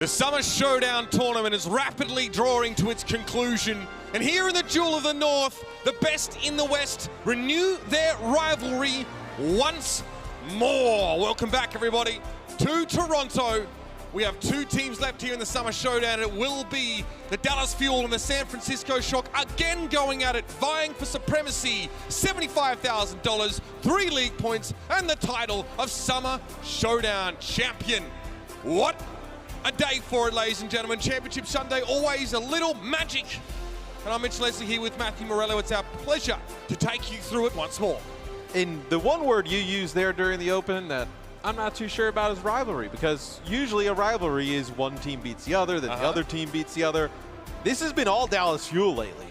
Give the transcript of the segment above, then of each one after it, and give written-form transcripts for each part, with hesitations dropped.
The Summer Showdown tournament is rapidly drawing to its conclusion, and here in the Jewel of the North, the best in the West renew their rivalry once more. Welcome back, everybody, to Toronto. We have two teams left here in the Summer Showdown. It will be the Dallas Fuel and the San Francisco Shock again going at it, vying for supremacy, $75,000, 3 league points, and the title of Summer Showdown champion. What a day for it, ladies and gentlemen. Championship Sunday, always a little magic. And I'm Mitch Leslie here with Matthew Morello. It's our pleasure to take you through it once more. And the one word you used there during the open that I'm not too sure about is rivalry, because usually a rivalry is one team beats the other, then the other team beats the other. This has been all Dallas Fuel lately.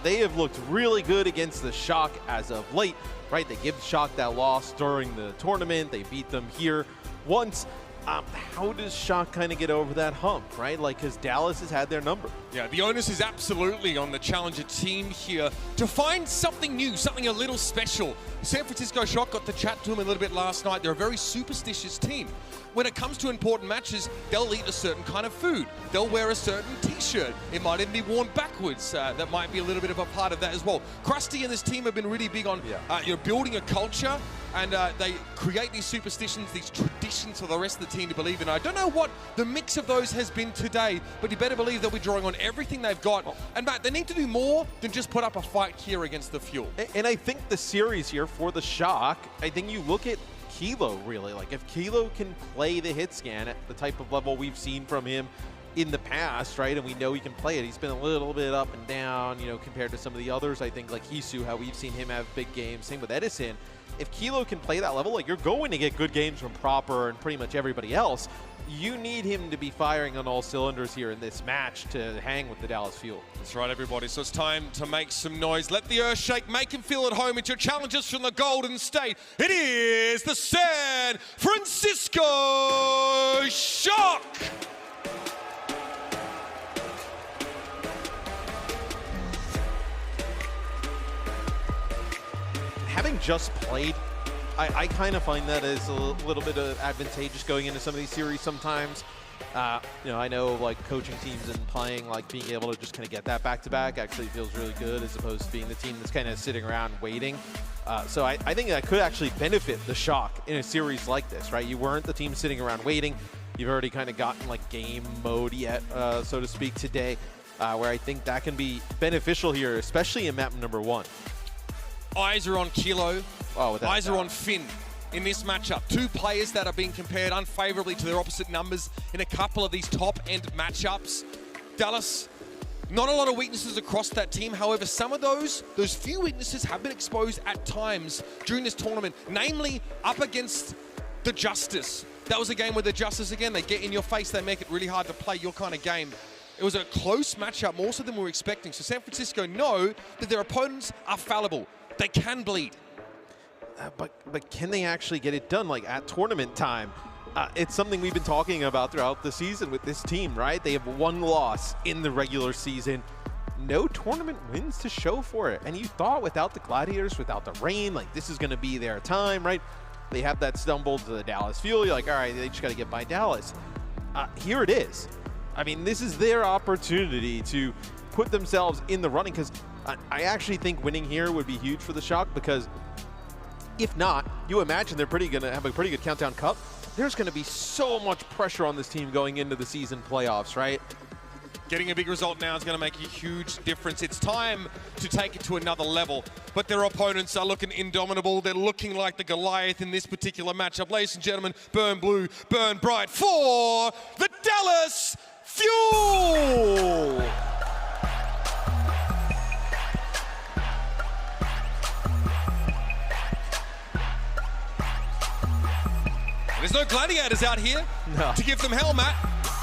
They have looked really good against the Shock as of late, right? They give Shock that loss during the tournament. They beat them here once. How does Shock kind of get over that hump, right? Like, because Dallas has had their number. Yeah, the onus is absolutely on the challenger team here to find something new, something a little special. San Francisco Shock got to chat to him a little bit last night. They're a very superstitious team. When it comes to important matches, they'll eat a certain kind of food. They'll wear a certain t-shirt. It might even be worn backwards. That might be a little bit of a part of that as well. Krusty and this team have been really big on building a culture, and they create these superstitions, these traditions for the rest of the team to believe in. I don't know what the mix of those has been today, but you better believe they'll be drawing on everything they've got. And Matt, they need to do more than just put up a fight here against the Fuel. And I think the series here for the Shock, I think you look at Kilo, really. Like, if Kilo can play the hit scan at the type of level we've seen from him in the past, right, and we know he can play it. He's been a little bit up and down, you know, compared to some of the others. I think, like Hisu, how we've seen him have big games. Same with Edison. If Kilo can play that level, like, you're going to get good games from Proper and pretty much everybody else. You need him to be firing on all cylinders here in this match to hang with the Dallas Fuel. That's right, everybody. So it's time to make some noise. Let the earth shake. Make him feel at home. It's your challengers from the Golden State. It is the San Francisco Shock. Having just played, I kind of find that as a little bit advantageous going into some of these series sometimes. You know, I know, like, coaching teams and playing, like, being able to just kind of get that back-to-back actually feels really good, as opposed to being the team that's kind of sitting around waiting. So I think that could actually benefit the Shock in a series like this, right? You weren't the team sitting around waiting. You've already kind of gotten, like, game mode yet, so to speak, today, where I think that can be beneficial here, especially in map number 1. Eyes are on Kilo. Eyes are on Finn in this matchup. Two players that are being compared unfavorably to their opposite numbers in a couple of these top-end matchups. Dallas, not a lot of weaknesses across that team. However, some of those few weaknesses have been exposed at times during this tournament, namely up against the Justice. That was a game where the Justice, again, they get in your face, they make it really hard to play your kind of game. It was a close matchup, more so than we were expecting. So San Francisco know that their opponents are fallible. They can bleed. But can they actually get it done, like, at tournament time? It's something we've been talking about throughout the season with this team, right? They have one loss in the regular season. No tournament wins to show for it. And you thought without the Gladiators, without the rain, like, this is going to be their time, right? They have that stumble to the Dallas Fuel. You're like, all right, they just got to get by Dallas. Here it is. I mean, this is their opportunity to put themselves in the running, because I actually think winning here would be huge for the Shock, because if not, you imagine they're going to have a pretty good Countdown Cup. There's going to be so much pressure on this team going into the season playoffs, right? Getting a big result now is going to make a huge difference. It's time to take it to another level. But their opponents are looking indomitable. They're looking like the Goliath in this particular matchup. Ladies and gentlemen, burn blue, burn bright for the Dallas Fuel! There's no gladiators out here to give them hell, Matt.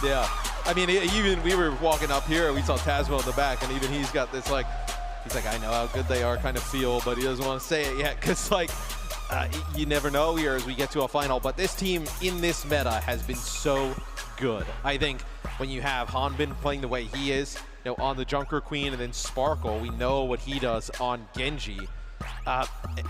Yeah. I mean, even we were walking up here, we saw Tasmo in the back, and even he's got this, like, he's like, I know how good they are kind of feel, but he doesn't want to say it yet, because, like, you never know here as we get to a final. But this team in this meta has been so good. I think when you have Hanbin playing the way he is, you know, on the Junker Queen, and then Sparkle, we know what he does on Genji.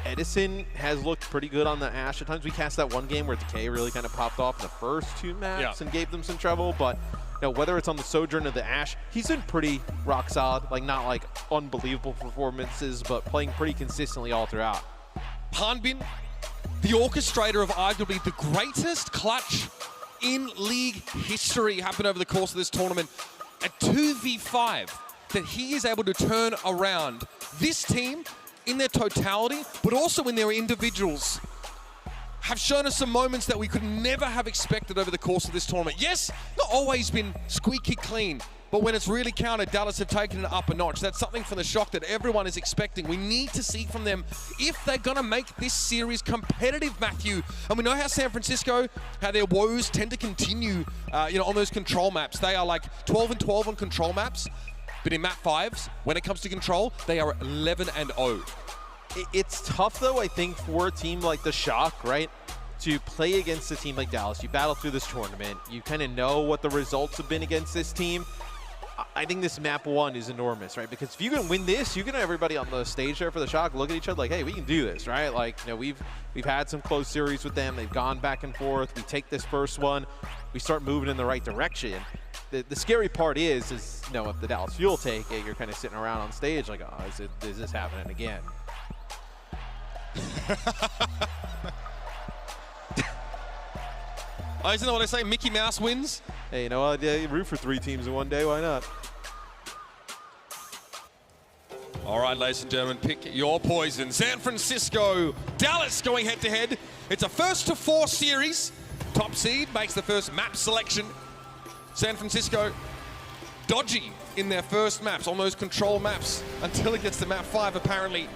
Edison has looked pretty good on the Ashe. At times we cast that one game where Decay really kind of popped off in the first two maps and gave them some trouble, but know, whether it's on the Sojourn or the Ashe, he's been pretty rock solid. Like, not like unbelievable performances, but playing pretty consistently all throughout. Hanbin, the orchestrator of arguably the greatest clutch in league history, happened over the course of this tournament. A 2v5 that he is able to turn around this team in their totality, but also in their individuals, have shown us some moments that we could never have expected over the course of this tournament. Yes, not always been squeaky clean, but when it's really counted, Dallas have taken it up a notch. That's something from the Shock that everyone is expecting. We need to see from them if they're going to make this series competitive, Matthew. And we know how San Francisco, how their woes tend to continue, on those control maps. They are like 12 and 12 on control maps, but in map 5s, when it comes to control, they are 11 and 0. It's tough, though, I think, for a team like the Shock, right, to play against a team like Dallas. You battle through this tournament. You kind of know what the results have been against this team. I think this map 1 is enormous, right? Because if you can win this, you can have everybody on the stage there for the Shock look at each other like, hey, we can do this, right? Like, we've had some close series with them. They've gone back and forth. We take this first one. We start moving in the right direction. The scary part is if the Dallas Fuel take it, you're kind of sitting around on stage like, oh, is this happening again? Isn't that what I say? Mickey Mouse wins? Hey, you know what? Yeah, you root for 3 teams in one day. Why not? All right, ladies and gentlemen, pick your poison. San Francisco, Dallas going head-to-head. It's a 1-to-4 series. Top seed makes the first map selection. San Francisco, dodgy in their first maps, on those control maps, until it gets to map 5, apparently.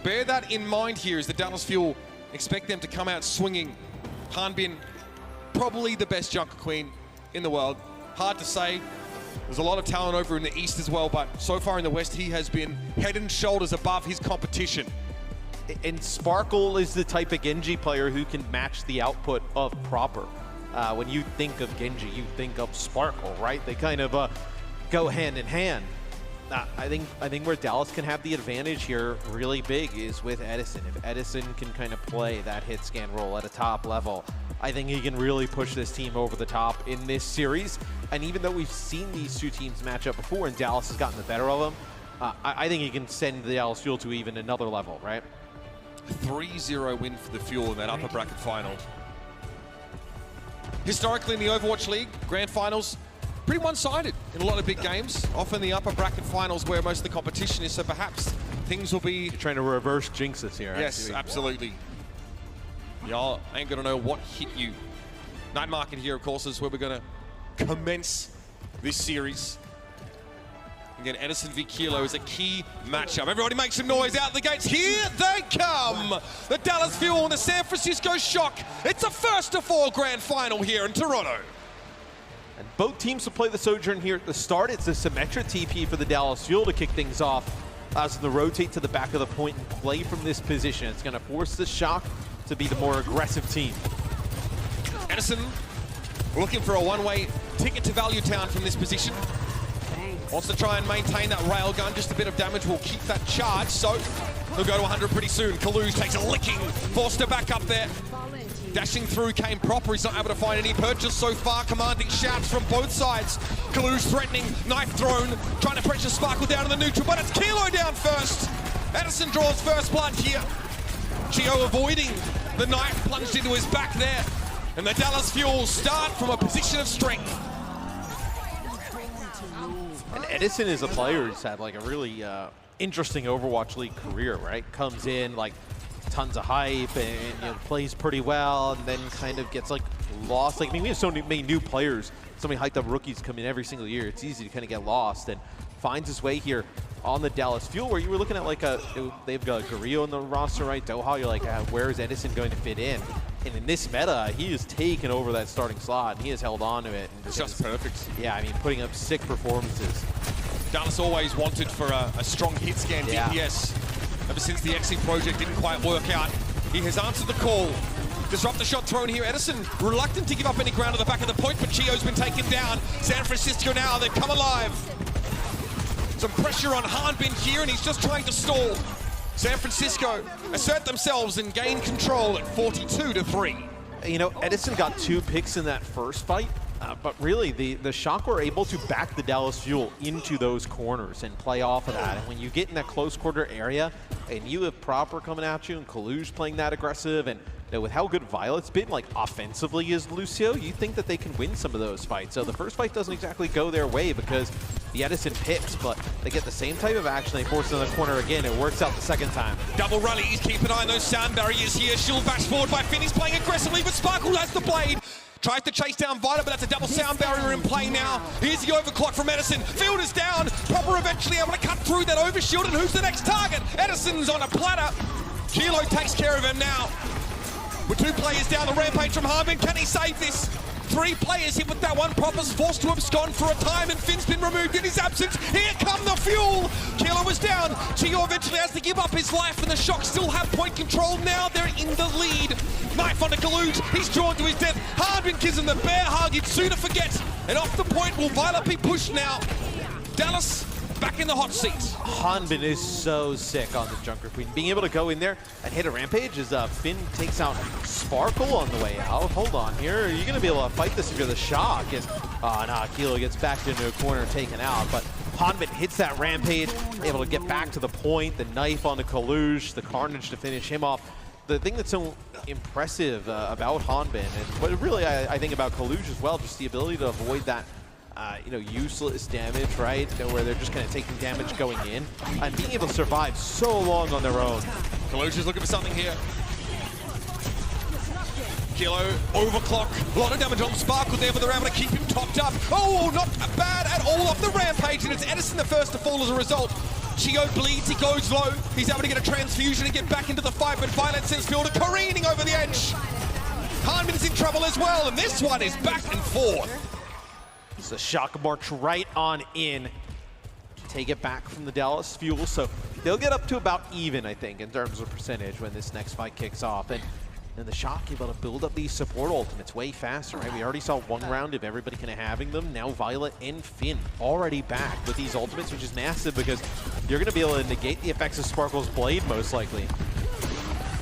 Bear that in mind here as the Dallas Fuel expect them to come out swinging. Hanbin, probably the best Junker Queen in the world. Hard to say. There's a lot of talent over in the East as well, but so far in the West, he has been head and shoulders above his competition. And Sparkle is the type of Genji player who can match the output of Proper. When you think of Genji, you think of Sparkle, right? They kind of go hand in hand. I think where Dallas can have the advantage here really big is with Edison. If Edison can kind of play that hit scan role at a top level, I think he can really push this team over the top in this series. And even though we've seen these 2 teams match up before and Dallas has gotten the better of them, I think he can send the Dallas Fuel to even another level, right? 3-0 win for the Fuel in that upper bracket final. Historically in the Overwatch League, grand finals, pretty one-sided in a lot of big games. Often the upper bracket finals where most of the competition is, so perhaps things will be... You're trying to reverse jinxes here. Yes, absolutely. Y'all ain't gonna know what hit you. Night Market here, of course, is where we're gonna commence this series. Again, Edison v Kilo is a key matchup. Everybody make some noise out the gates. Here they come! The Dallas Fuel and the San Francisco Shock. It's a 1-to-4 grand final here in Toronto. And both teams will play the Sojourn here at the start. It's a Symmetra TP for the Dallas Fuel to kick things off. As they rotate to the back of the point and play from this position. It's going to force the Shock to be the more aggressive team. Edison looking for a one-way ticket to Value Town from this position. Wants to try and maintain that railgun. Just a bit of damage will keep that charge, so he'll go to 100 pretty soon. Kaluge takes a licking, forced to back up there. Dashing through came Proper. He's not able to find any purchase so far. Commanding shouts from both sides. Kaluge threatening, knife thrown, trying to pressure Sparkle down in the neutral, but it's Kilo down first. Edison draws first blood here. Chio avoiding the knife plunged into his back there. And the Dallas Fuel start from a position of strength. And Edison is a player who's had like a really interesting Overwatch League career, right? Comes in like tons of hype and plays pretty well, and then kind of gets like lost. Like, I mean, we have so many new players, so many hyped up rookies come in every single year. It's easy to kind of get lost, and finds his way here on the Dallas Fuel, where you were looking at like they've got Garillo in the roster, right? Doha, you're like, where is Edison going to fit in? And in this meta, he has taken over that starting slot, and he has held on to it. And it's just perfect. Yeah, I mean, putting up sick performances. Dallas always wanted for a strong hit scan DPS. Ever since the XC project didn't quite work out, he has answered the call. Disrupt the shot thrown here. Edison reluctant to give up any ground at the back of the point, but Chio's been taken down. San Francisco now, they've come alive. Some pressure on Hanbin here, and he's just trying to stall. San Francisco assert themselves and gain control at 42-3. You know, Edison got 2 picks in that first fight, But really, the Shock were able to back the Dallas Fuel into those corners and play off of that. And when you get in that close quarter area, and you have Proper coming at you, and Kaluge playing that aggressive, and with how good Violet's been, like offensively as Lucio, you think that they can win some of those fights. So the first fight doesn't exactly go their way because the Edison picks, but they get the same type of action. They force it in the corner again. It works out the second time. Double rallies, keep an eye on those sound barriers here. Shield backs forward by Finn. He's playing aggressively, but Sparkle has the blade. Tries to chase down Violet, but that's a double sound barrier in play now. Here's the overclock from Edison. Field is down. Proper eventually able to cut through that overshield, and who's the next target? Edison's on a platter. Kilo takes care of him now. With 2 players down, the rampage from Harbin. Can he save this? 3 players hit with that one. Proper's forced to abscond for a time, and Finn's been removed in his absence. Here come the Fuel. Kilo was down. Chio eventually has to give up his life, and the Shock still have point control now. They're in the lead. Knife onto Kaluge. He's drawn to his death. Harbin gives him the bear hug. He'd sooner forget. And off the point will Violet be pushed now. Dallas back in the hot seat. Hanbin is so sick on the Junker Queen. Being able to go in there and hit a rampage as Finn takes out Sparkle on the way out. Hold on here. Are you going to be able to fight this if you're the Shock? Kilo gets backed into a corner, taken out. But Hanbin hits that rampage, able to get back to the point. The knife onto Kaluge, the Carnage to finish him off. The thing that's so impressive about Hanbin, and what really I think about Kaluge as well, just the ability to avoid that useless damage, right? Where they're just kind of taking damage going in and being able to survive so long on their own. Kaluge is looking for something here. Kilo, overclock, a lot of damage on Sparkle there, but they're able to keep him topped up. Oh, not bad at all off the rampage, and it's Edison the first to fall as a result. Chio bleeds, he goes low. He's able to get a transfusion and get back into the fight, but Violet sends Fielder careening over the edge. Hanbin is in trouble as well, and this one is back and forth. So Shock march right on in, take it back from the Dallas Fuel. So they'll get up to about even, I think, in terms of percentage when this next fight kicks off. And the Shock able to build up these support ultimates way faster, right? We already saw 1 round of everybody kind of having them. Now Violet and Finn already back with these ultimates, which is massive because you're going to be able to negate the effects of Sparkle's blade most likely.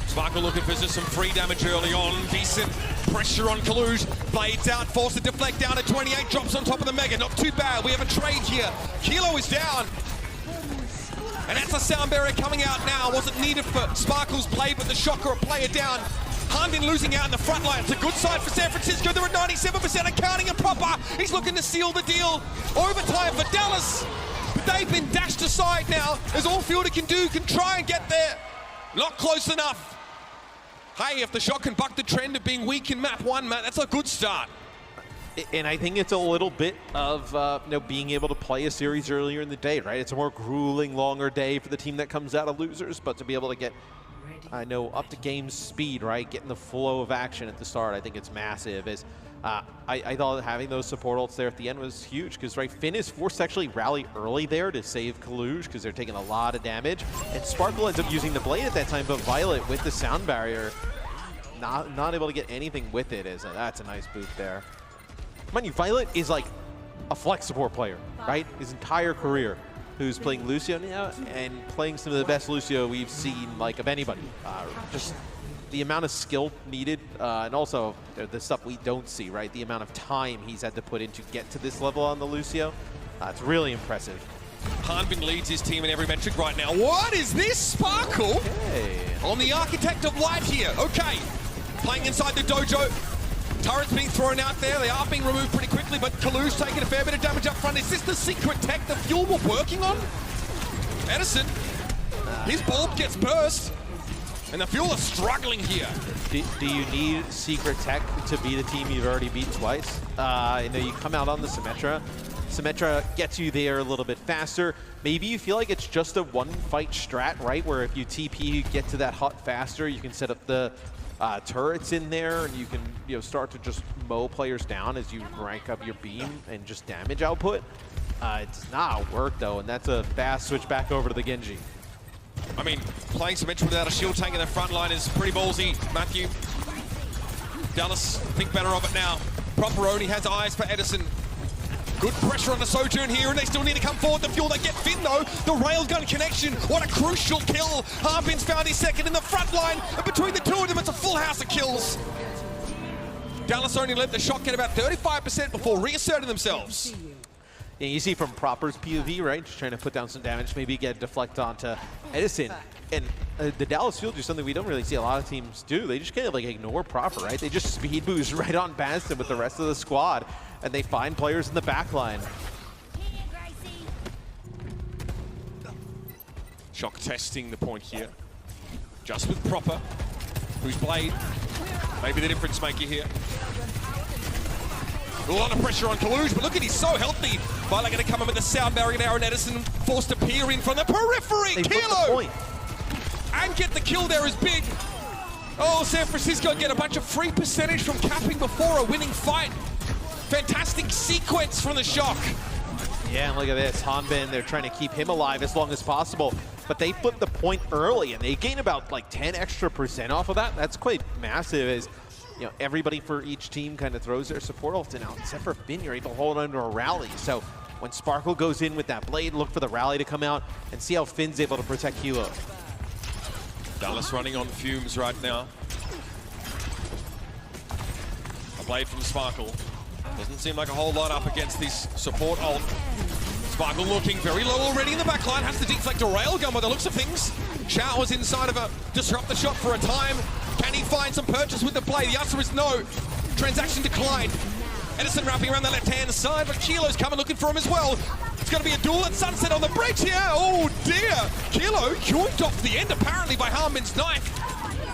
Sparkle looking for just some free damage early on. Decent pressure on Kaluge. Blades out, forced to deflect down at 28. Drops on top of the Mega. Not too bad. We have a trade here. Kilo is down. And that's a sound barrier coming out now. Wasn't needed for Sparkle's blade, but the Shocker a player down. Hanbin losing out in the front line. It's a good side for San Francisco. They're at 97% accounting and Proper. He's looking to seal the deal. Overtime for Dallas. But they've been dashed aside now. As all Fielder can do, can try and get there. Not close enough. Hey, if the Shock can buck the trend of being weak in map 1, Matt, that's a good start. And I think it's a little bit of being able to play a series earlier in the day, right? It's a more grueling, longer day for the team that comes out of losers, but to be able to get, up to game speed, right? Getting the flow of action at the start, I think it's massive. I thought having those support ults there at the end was huge because, right, Finn is forced to actually rally early there to save Kaluge because they're taking a lot of damage. And Sparkle ends up using the blade at that time, but Violet with the sound barrier, not able to get anything with it. That's a nice boot there. Mind you, Violet is like a flex support player, right? His entire career, who's playing Lucio now and playing some of the best Lucio we've seen, like, of anybody. Just the amount of skill needed, and also the stuff we don't see, right? The amount of time he's had to put in to get to this level on the Lucio. It's really impressive. Hanbin leads his team in every metric right now. What is this? Sparkle? Okay. On the Architect of Light here. Okay. Playing inside the dojo. Turrets being thrown out there. They are being removed pretty quickly, but Kaluge taking a fair bit of damage up front. Is this the secret tech the Fuel were working on? Edison, his bulb gets burst, and the Fuel are struggling here. Do you need secret tech to beat a team you've already beat twice? You come out on the Symmetra. Symmetra gets you there a little bit faster. Maybe you feel like it's just a one-fight strat, right? Where if you TP, you get to that hut faster, you can set up the turrets in there, and you can start to just mow players down as you rank up your beam and just damage output. It's not work though, and that's a fast switch back over to the Genji. I mean, playing Symmetra without a shield tank in the front line is pretty ballsy, Matthew. Dallas think better of it now. Proper only has eyes for Edison. Good pressure on the Sojourn here, and they still need to come forward. The Fuel, they get Finn though. The railgun connection, what a crucial kill. Harbin's found his second in the front line, and between the two of them, it's a full house of kills. Dallas only let the shot get about 35% before reasserting themselves. Yeah, you see from Proper's POV, right? Just trying to put down some damage, maybe get a deflect onto Edison. And the Dallas Fuel do something we don't really see a lot of teams do. They just kind of like ignore Proper, right? They just speed boost right on past him with the rest of the squad, and they find players in the back line. Shock testing the point here. Just with Proper, who's Blade. Maybe the difference maker here. A lot of pressure on Kaluge, but look at he's so healthy. Finally going to come in with the sound barrier now, and Edison forced to peer in from the periphery. Kilo! And get the kill there is big. Oh, San Francisco get a bunch of free percentage from capping before a winning fight. Fantastic sequence from the Shock. Yeah, and look at this. Hanbin, they're trying to keep him alive as long as possible. But they flip the point early, and they gain about like 10 extra % off of that. That's quite massive, as you know, everybody for each team kind of throws their support ult out, except for Finn. You're able to hold under a rally. So when Sparkle goes in with that blade, look for the rally to come out and see how Finn's able to protect Kilo. Dallas running on fumes right now. A blade from Sparkle. Doesn't seem like a whole lot up against this support ult. Sparkle looking very low already in the backline. Has to deflect a railgun by the looks of things. Shao was inside of a disrupt the shot for a time. Can he find some purchase with the play? The answer is no. Transaction declined. Edison wrapping around the left-hand side, but Kilo's coming looking for him as well. It's going to be a duel at Sunset on the bridge here. Oh dear. Kilo yoinked off the end apparently by Harmon's knife.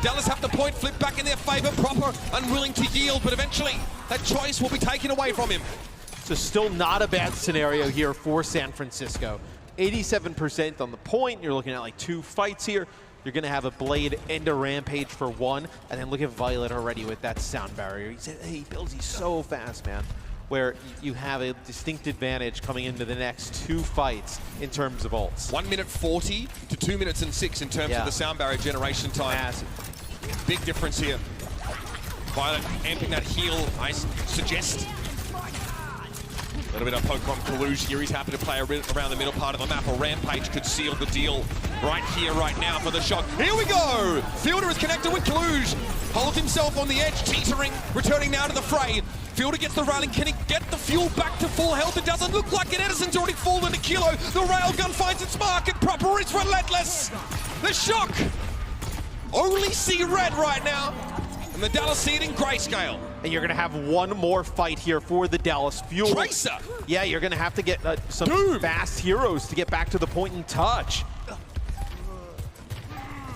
Dallas have the point flipped back in their favor. Proper unwilling to yield, but eventually that choice will be taken away from him. So still not a bad scenario here for San Francisco. 87% on the point. You're looking at like 2 fights here. You're going to have a Blade and a Rampage for 1. And then look at Violet already with that sound barrier. He said, hey, Bills, he's so fast, man. Where you have a distinct advantage coming into the next 2 fights in terms of ults. 1 minute 40 to 2 minutes and 6 in terms of the sound barrier generation time. Massive. Big difference here. Violet amping that heal, I suggest. A little bit of poke on Kaluge here. He's happy to play around the middle part of the map. A Rampage could seal the deal right here, right now for the Shock. Here we go! Fielder is connected with Kaluge. Holds himself on the edge, teetering, returning now to the fray. Fielder gets the rally. Can he get the fuel back to full health? It doesn't look like it. Edison's already fallen to Kilo. The railgun finds its mark, and Proper is relentless. The Shock only see red right now, and the Dallas see it in grayscale. And you're going to have one more fight here for the Dallas Fuel. Tracer! Yeah, you're going to have to get some fast heroes to get back to the point and touch.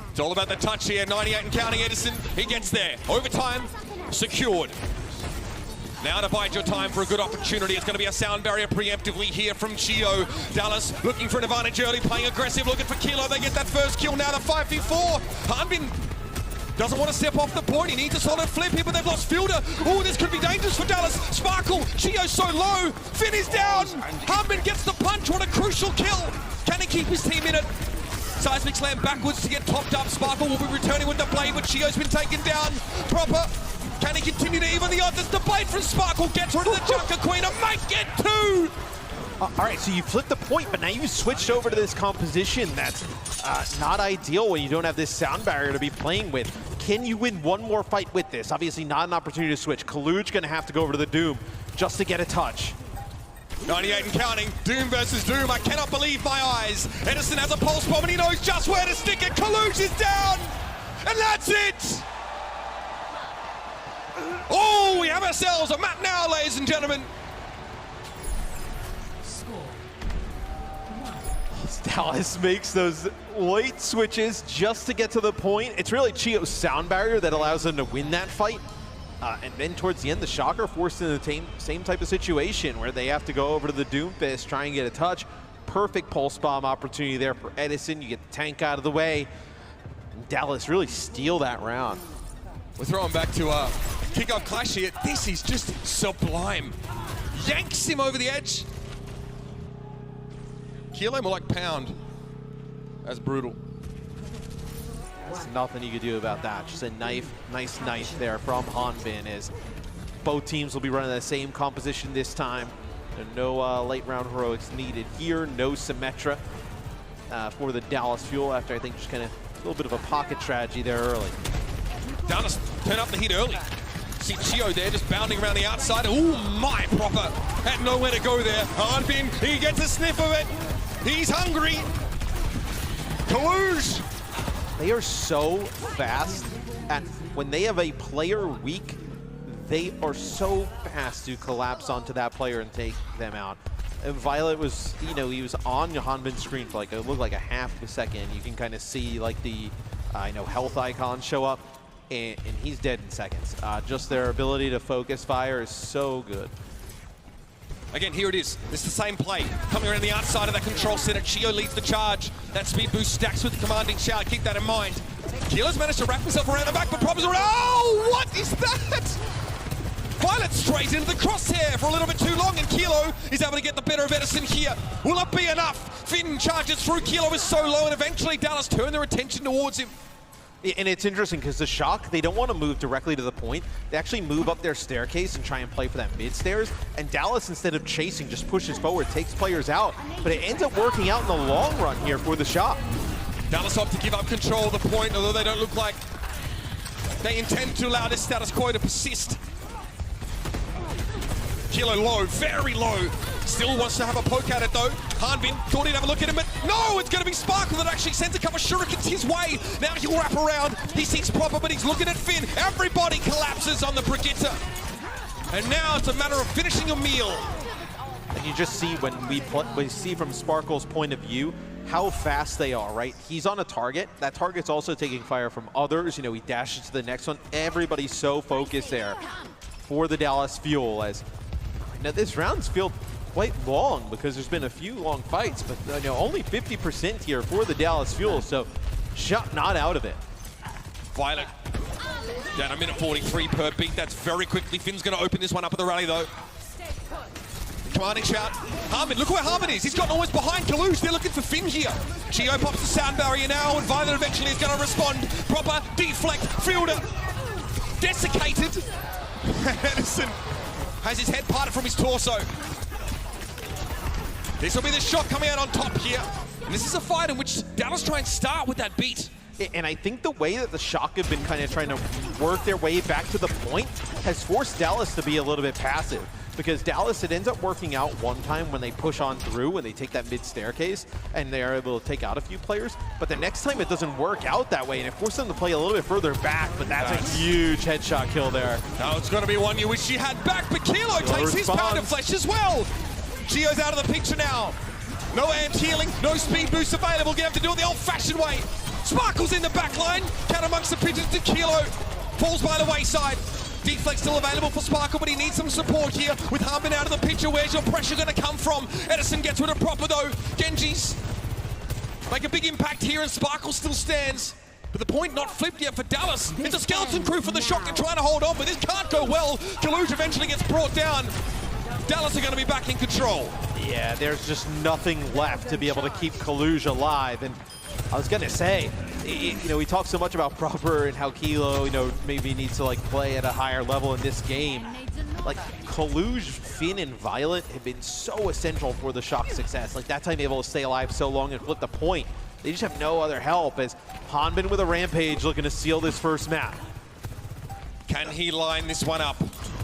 It's all about the touch here. 98 and counting Edison. He gets there. Overtime secured. Now to bide your time for a good opportunity. It's going to be a sound barrier preemptively here from Chio. Dallas looking for an advantage early, playing aggressive, looking for Kilo. They get that first kill now to 5v4. Hanbin doesn't want to step off the point. He needs a solid flip here, but they've lost Fielder. Oh, this could be dangerous for Dallas. Sparkle, Chio's so low. Finn is down. Hanbin gets the punch. What a crucial kill. Can he keep his team in it? Seismic slam backwards to get topped up. Sparkle will be returning with the blade, but Chio's been taken down. Proper. Can he continue to even the odds? It's the blade from Sparkle. Gets rid of the Junker Queen and might get 2. All right, so you flipped the point, but now you switched over to this composition that's not ideal when you don't have this sound barrier to be playing with. Can you win one more fight with this? Obviously not an opportunity to switch. Kaluge gonna have to go over to the Doom just to get a touch. 98 and counting. Doom versus Doom. I cannot believe my eyes. Edison has a pulse bomb and he knows just where to stick it. Kaluge is down. And that's it. Oh, we have ourselves a map now, ladies and gentlemen. Dallas makes those late switches just to get to the point. It's really Chio's sound barrier that allows them to win that fight. And then towards the end, the Shock are forced into the same type of situation where they have to go over to the Doomfist, try and get a touch. Perfect pulse bomb opportunity there for Edison. You get the tank out of the way. And Dallas really steal that round. We're throwing back to kickoff clash here. This is just sublime. Yanks him over the edge. Kilo more like pound. That's brutal. There's nothing you could do about that. Just a nice knife there from Hanbin, as both teams will be running the same composition this time. And no late round heroics needed here. No Symmetra for the Dallas Fuel after I think just kind of a little bit of a pocket strategy there early. Dallas turn up the heat early. See Chio there just bounding around the outside. Ooh, my proper. Had nowhere to go there. Hanbin, he gets a sniff of it. He's hungry. Kaluge. They are so fast, and when they have a player weak, they are so fast to collapse onto that player and take them out. And Violet was, you know, he was on Hanbin's screen for like, it looked like a half of a second. You can kind of see like the, health icons show up, and he's dead in seconds. Just their ability to focus fire is so good. Again, here it is. It's the same play. Coming around the outside of that control center. Chio leads the charge. That speed boost stacks with the commanding shout. Keep that in mind. Kilo's managed to wrap himself around the back, but problems are... Oh, what is that? Violet straight into the crosshair for a little bit too long, and Kilo is able to get the better of Edison here. Will it be enough? Finn charges through. Kilo is so low, and eventually Dallas turn their attention towards him. And it's interesting because the Shock, they don't want to move directly to the point. They actually move up their staircase and try and play for that mid stairs. And Dallas, instead of chasing, just pushes forward, takes players out. But it ends up working out in the long run here for the Shock. Dallas opt to give up control of the point, although they don't look like they intend to allow this status quo to persist. Kilo low, very low. Still wants to have a poke at it though. Hanbin thought he'd have a look at him, but no, it's going to be Sparkle that actually sends a couple of shurikens his way. Now he'll wrap around. He sees Proper, but he's looking at Finn. Everybody collapses on the Brigitte. And now it's a matter of finishing a meal. And you just see when we see from Sparkle's point of view how fast they are, right? He's on a target. That target's also taking fire from others. You know, he dashes to the next one. Everybody's so focused there for the Dallas Fuel. As now this round's feel quite long because there's been a few long fights, but only 50% here for the Dallas Fuel, so Shot not out of it. Violet down a minute 43 per beat. That's very quickly. Finn's going to open this one up at the rally though. Commanding shout. Hanbin, look where Hanbin is. He's gotten almost behind Kaluge. They're looking for Finn here. Chio pops the sound barrier now, and Violet eventually is going to respond. Proper deflect. Fielder desiccated. Edison has his head parted from his torso. This will be the shot coming out on top here. And this is a fight in which Dallas try and start with that beat. And I think the way that the Shock have been kind of trying to work their way back to the point has forced Dallas to be a little bit passive. Because Dallas, it ends up working out one time when they push on through and they take that mid staircase and they are able to take out a few players. But the next time it doesn't work out that way and it forces them to play a little bit further back, but that's a huge headshot kill there. Now it's going to be one you wish you had back, but Kilo takes his pound of flesh as well. Gio's out of the picture now. No amped healing, no speed boost available. Gonna have to do it the old-fashioned way. Sparkle's in the back line. Cat amongst the pigeons to Kilo. Falls by the wayside. Deflect still available for Sparkle, but he needs some support here. With Hanbin out of the picture, where's your pressure going to come from? Edison gets rid of Proper though. Genji's make a big impact here, and Sparkle still stands. But the point not flipped yet for Dallas. It's a skeleton crew for the Shock. They're trying to hold on, but this can't go well. Kaluge eventually gets brought down. Dallas are going to be back in control. Yeah, there's just nothing left to be able to keep Kaluge alive. And I was going to say, we talk so much about Proper and how Kilo, maybe needs to like play at a higher level in this game. Like Kaluge, Finn, and Violet have been so essential for the Shock's success. Like that time able to stay alive so long and flip the point. They just have no other help as Hanbin with a rampage looking to seal this first map. Can he line this one up?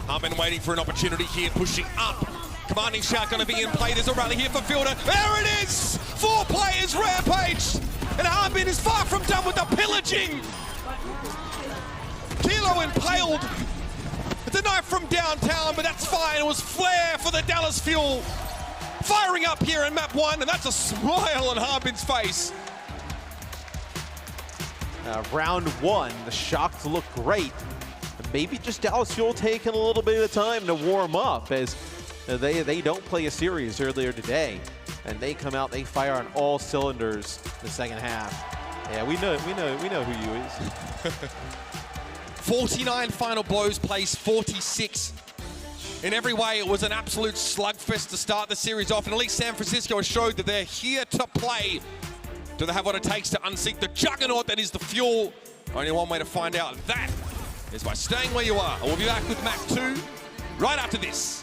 Hanbin waiting for an opportunity here, pushing up. Commanding shout going to be in play. There's a rally here for Fielder. There it is! 4 players rampaged! And Hanbin is far from done with the pillaging! Kilo impaled. It's a knife from downtown, but that's fine. It was flair for the Dallas Fuel. Firing up here in map 1, and that's a smile on Hanbin's face. Round 1, the Shock look great. Maybe just Dallas Fuel taking a little bit of time to warm up as they don't play a series earlier today. And they come out, they fire on all cylinders the second half. Yeah, we know who you is. 49 final blows, place 46. In every way, it was an absolute slugfest to start the series off, and at least San Francisco has showed that they're here to play. Do they have what it takes to unseat the juggernaut that is the Fuel? Only one way to find out that is by staying where you are. And we'll be back with map 2 right after this.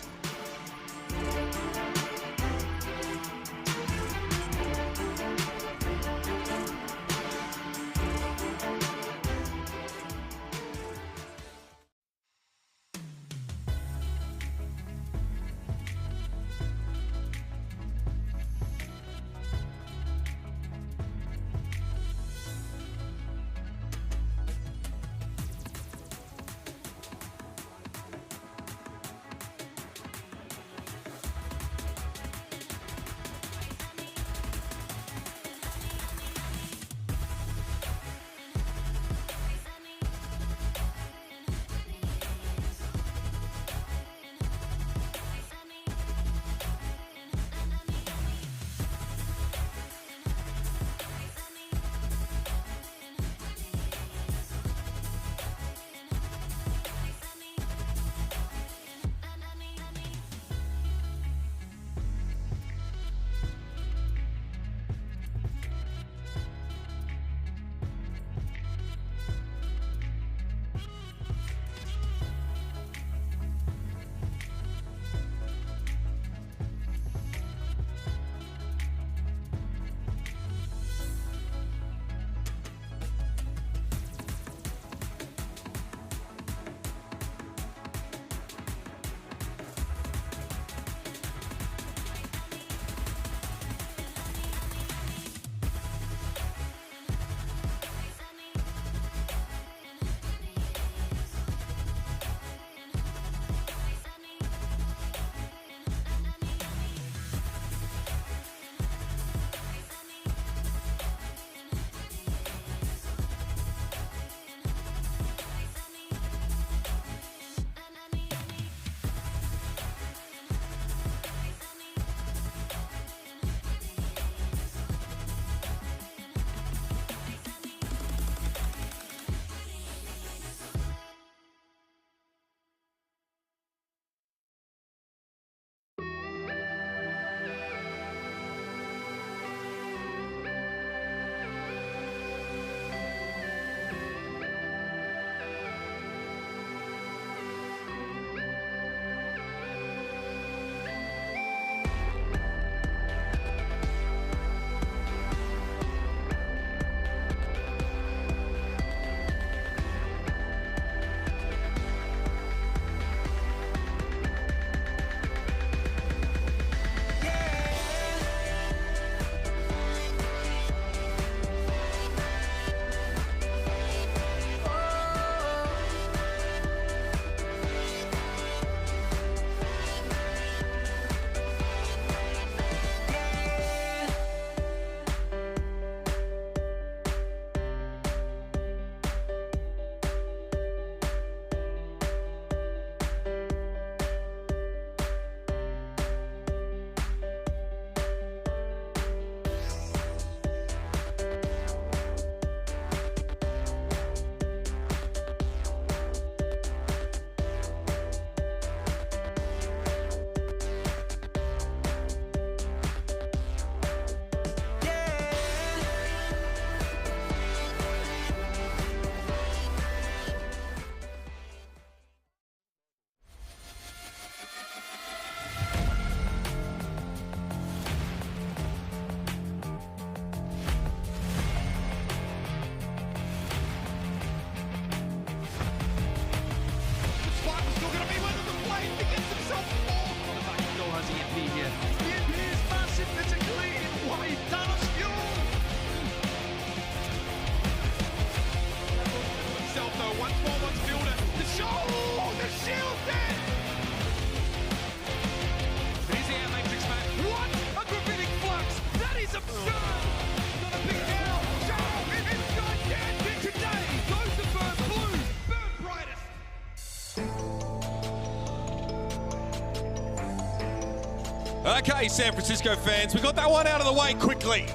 Okay, San Francisco fans, we got that one out of the way quickly.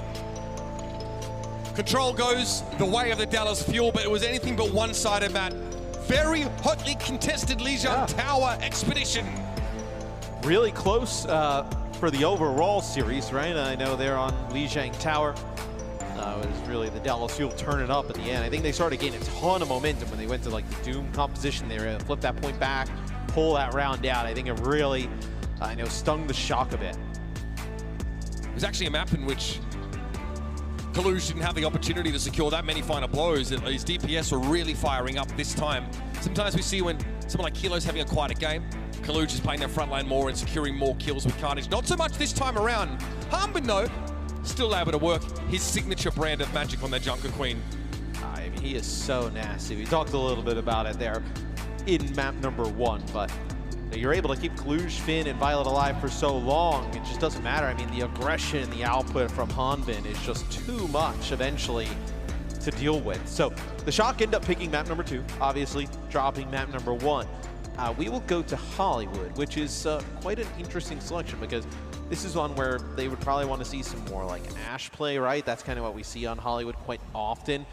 Control goes the way of the Dallas Fuel, but it was anything but one-sided, Matt. Very hotly contested Lijiang Tower expedition. Really close for the overall series, right? I know they're on Lijiang Tower. It was really the Dallas Fuel turning up at the end. I think they started gaining a ton of momentum when they went to like the Doom composition. They were able to flip that point back, pull that round out. I think it really, stung the shock a bit. It was actually a map in which Kalush didn't have the opportunity to secure that many final blows. His DPS were really firing up this time. Sometimes we see when someone like Kilo's having a quieter game, Kalush is playing their front line more and securing more kills with Carnage. Not so much this time around. Harbin, though, still able to work his signature brand of magic on their Junker Queen. I mean, he is so nasty. We talked a little bit about it there in map number 1, but you're able to keep Kalush, Finn, and Violet alive for so long. It just doesn't matter. I mean, the aggression and the output from Hanbin is just too much eventually to deal with. So the Shock end up picking map number 2, obviously dropping map number 1. We will go to Hollywood, which is quite an interesting selection because this is one where they would probably want to see some more like Ashe play, right? That's kind of what we see on Hollywood quite often.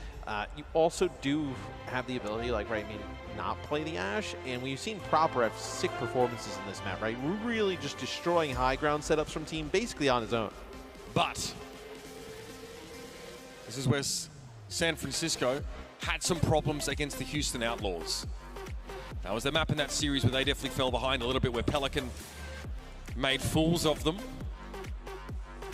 You also do have the ability, not play the Ashe, and we've seen Proper have sick performances in this map, right? Really just destroying high ground setups from team basically on his own. But this is where San Francisco had some problems against the Houston Outlaws. That was the map in that series where they definitely fell behind a little bit, where Pelican made fools of them.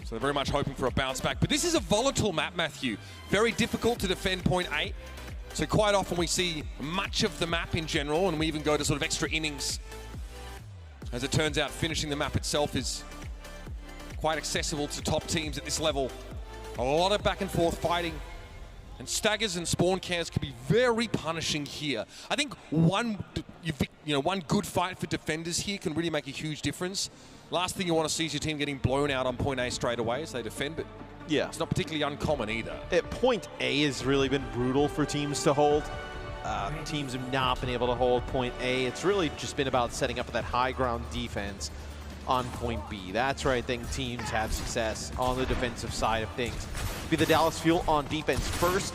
So they're very much hoping for a bounce back. But this is a volatile map, Matthew. Very difficult to defend point A. So quite often we see much of the map in general, and we even go to sort of extra innings. As it turns out, finishing the map itself is quite accessible to top teams at this level. A lot of back and forth fighting. And staggers and spawn cans can be very punishing here. I think one good fight for defenders here can really make a huge difference. Last thing you want to see is your team getting blown out on point A straight away as they defend, but yeah, it's not particularly uncommon either. At point A has really been brutal for teams to hold. Teams have not been able to hold point A. It's really just been about setting up that high ground defense on point B. That's where I think teams have success on the defensive side of things. Be the Dallas Fuel on defense first.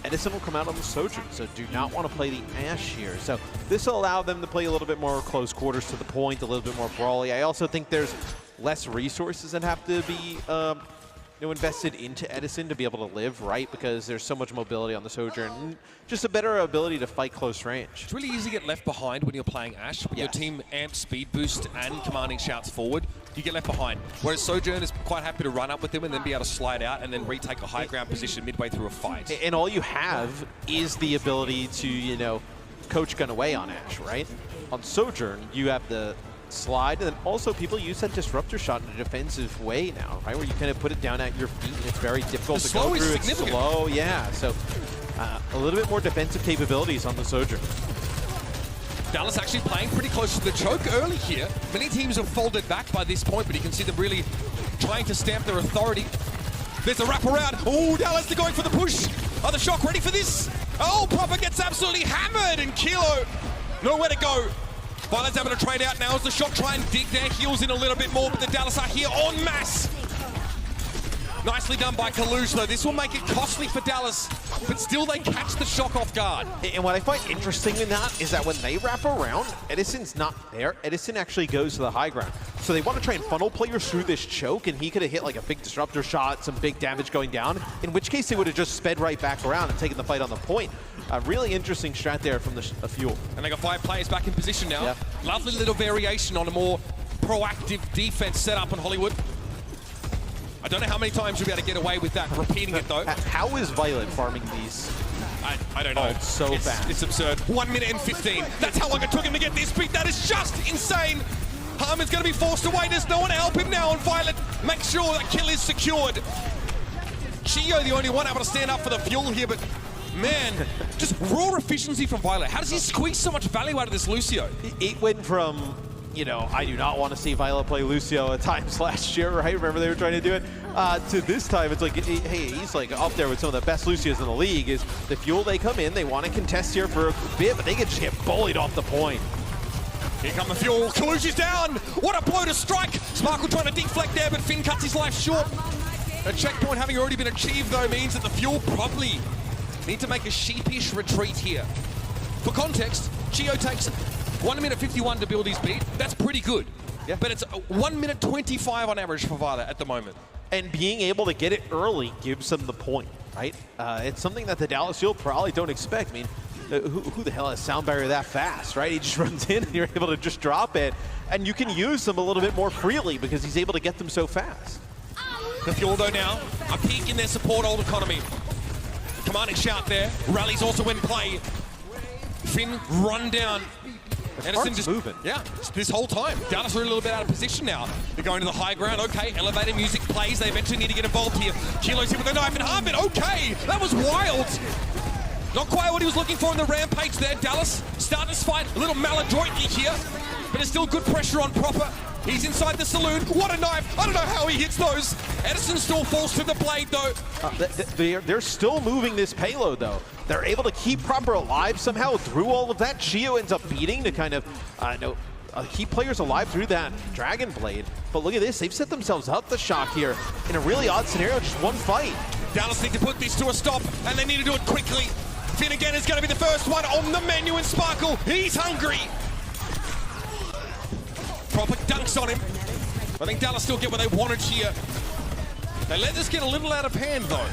Edison will come out on the Sojourn, so do not want to play the Ashe here. So this will allow them to play a little bit more close quarters to the point, a little bit more brawly. I also think there's less resources that have to be invested into Edison to be able to live, right? Because there's so much mobility on the Sojourn. Just a better ability to fight close range. It's really easy to get left behind when you're playing Ashe. When your team amps speed boost and commanding shouts forward, you get left behind. Whereas Sojourn is quite happy to run up with them and then be able to slide out and then retake a high ground position midway through a fight. And all you have is the ability to, coach gun away on Ashe, right? On Sojourn, you have the slide, and then also people use that disruptor shot in a defensive way now, right? Where you kind of put it down at your feet and it's very difficult to go through. It's slow, yeah. So a little bit more defensive capabilities on the Sojourn. Dallas actually playing pretty close to the choke early here. Many teams have folded back by this point, but you can see them really trying to stamp their authority. There's a wraparound. Oh, Dallas, they're going for the push. Are the Shock ready for this? Oh, Proper gets absolutely hammered, and Kilo nowhere to go. Violet's able to trade out now as the Shock try and dig their heels in a little bit more, but the Dallas are here en masse. Nicely done by Kalush, though. This will make it costly for Dallas, but still they catch the Shock off guard. And what I find interesting in that is that when they wrap around, Edison's not there. Edison actually goes to the high ground. So they want to try and funnel players through this choke, and he could have hit like a big disruptor shot, some big damage going down, in which case they would have just sped right back around and taken the fight on the point. A really interesting strat there from the Fuel. And they got 5 players back in position now. Yep. Lovely little variation on a more proactive defense setup on Hollywood. I don't know how many times you'll be able to get away with that, repeating it though. How is Violet farming these? I don't know. Oh, it's so fast. It's absurd. 1 minute and 15. That's how long it took him to get this beat. That is just insane. Harmon's going to be forced away. There's no one to help him now, and Violet makes sure that kill is secured. Chio, the only one able to stand up for the Fuel here, but man, just raw efficiency from Violet. How does he squeeze so much value out of this Lucio? It went from, I do not want to see Violet play Lucio at times last year, right? Remember they were trying to do it? To this time, it's like, hey, he's like up there with some of the best Lucios in the league. Is the Fuel, they come in, they want to contest here for a bit, but they can just get bullied off the point. Here come the fuel. Kalush is down. What a blow to strike. Sparkle trying to deflect there, but Finn cuts his life short. A checkpoint having already been achieved, though, means that the fuel probably need to make a sheepish retreat here. For context, Chio takes 1 minute 51 to build his beat. That's pretty good. Yeah. But it's 1 minute 25 on average for Violet at the moment. And being able to get it early gives them the point, right? It's something that the Dallas Fuel probably don't expect. I mean, who the hell has sound barrier that fast, right? He just runs in and you're able to just drop it. And you can use them a little bit more freely because he's able to get them so fast. The Fuel, though, now a peak in their support old economy. Commanding shout there. Rally's also in play. Finn run down. Edison just moving. Yeah, this whole time. Dallas are a little bit out of position now. They're going to the high ground. Okay, elevated music plays. They eventually need to get involved here. Kilo's here with a knife and Harvin. Okay, that was wild. Not quite what he was looking for in the rampage there. Dallas starting this fight a little maladroitly here, but it's still good pressure on Proper. He's inside the saloon. What a knife. I don't know how he hits those. Edison still falls to the blade, though. They're still moving this payload, though. They're able to keep Proper alive somehow through all of that. Chio ends up beating to kind of keep players alive through that Dragon Blade. But look at this. They've set themselves up the shock here in a really odd scenario, just one fight. Dallas need to put this to a stop, and they need to do it quickly. Finn again is going to be the first one on the menu, and Sparkle, he's hungry. Proper dunks on him. I think Dallas still get what they wanted here. They let this get a little out of hand, though.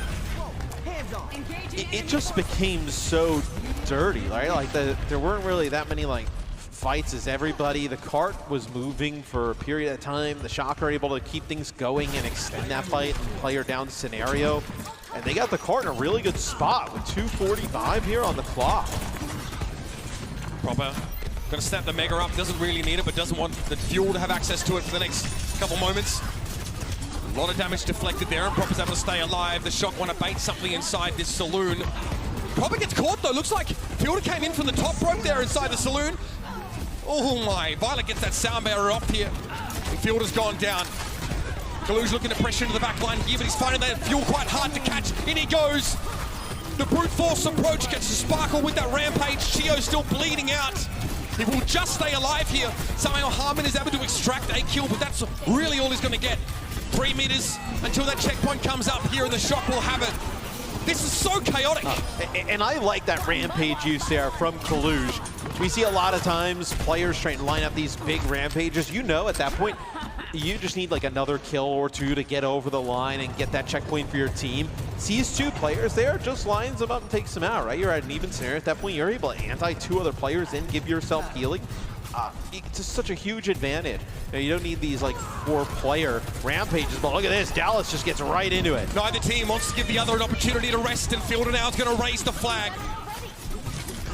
It just became so dirty, right? Like there weren't really that many like fights as everybody. The cart was moving for a period of time. The Shock are able to keep things going and extend that fight and player down scenario. And they got the cart in a really good spot with 2:45 here on the clock. Proper gonna snap the Mega up, doesn't really need it, but doesn't want the Fuel to have access to it for the next couple moments. A lot of damage deflected there, and Proper's able to stay alive. The Shock want to bait something inside this saloon. Proper gets caught, though. Looks like Fielder came in from the top rope there inside the saloon. Oh my, Violet gets that sound barrier off here. Fielder's gone down. Kalu's looking to pressure into the back line here, but he's finding that Fuel quite hard to catch. In he goes. The brute force approach gets a Sparkle with that rampage. Chio's still bleeding out. He will just stay alive here. Somehow Harmon is able to extract a kill, but that's really all he's going to get. 3 meters until that checkpoint comes up here, and the Shock will have it. This is so chaotic. And I like that rampage use there from Kalush. We see a lot of times players trying to line up these big rampages. You know, at that point, you just need like another kill or two to get over the line and get that checkpoint for your team. Sees two players there, just lines them up and takes them out, right? You're at an even scenario. At that point, you're able to anti two other players and give yourself healing. It's just such a huge advantage. You don't need these like 4-player rampages, but look at this. Dallas just gets right into it. Neither team wants to give the other an opportunity to rest, and Fielder now is going to raise the flag.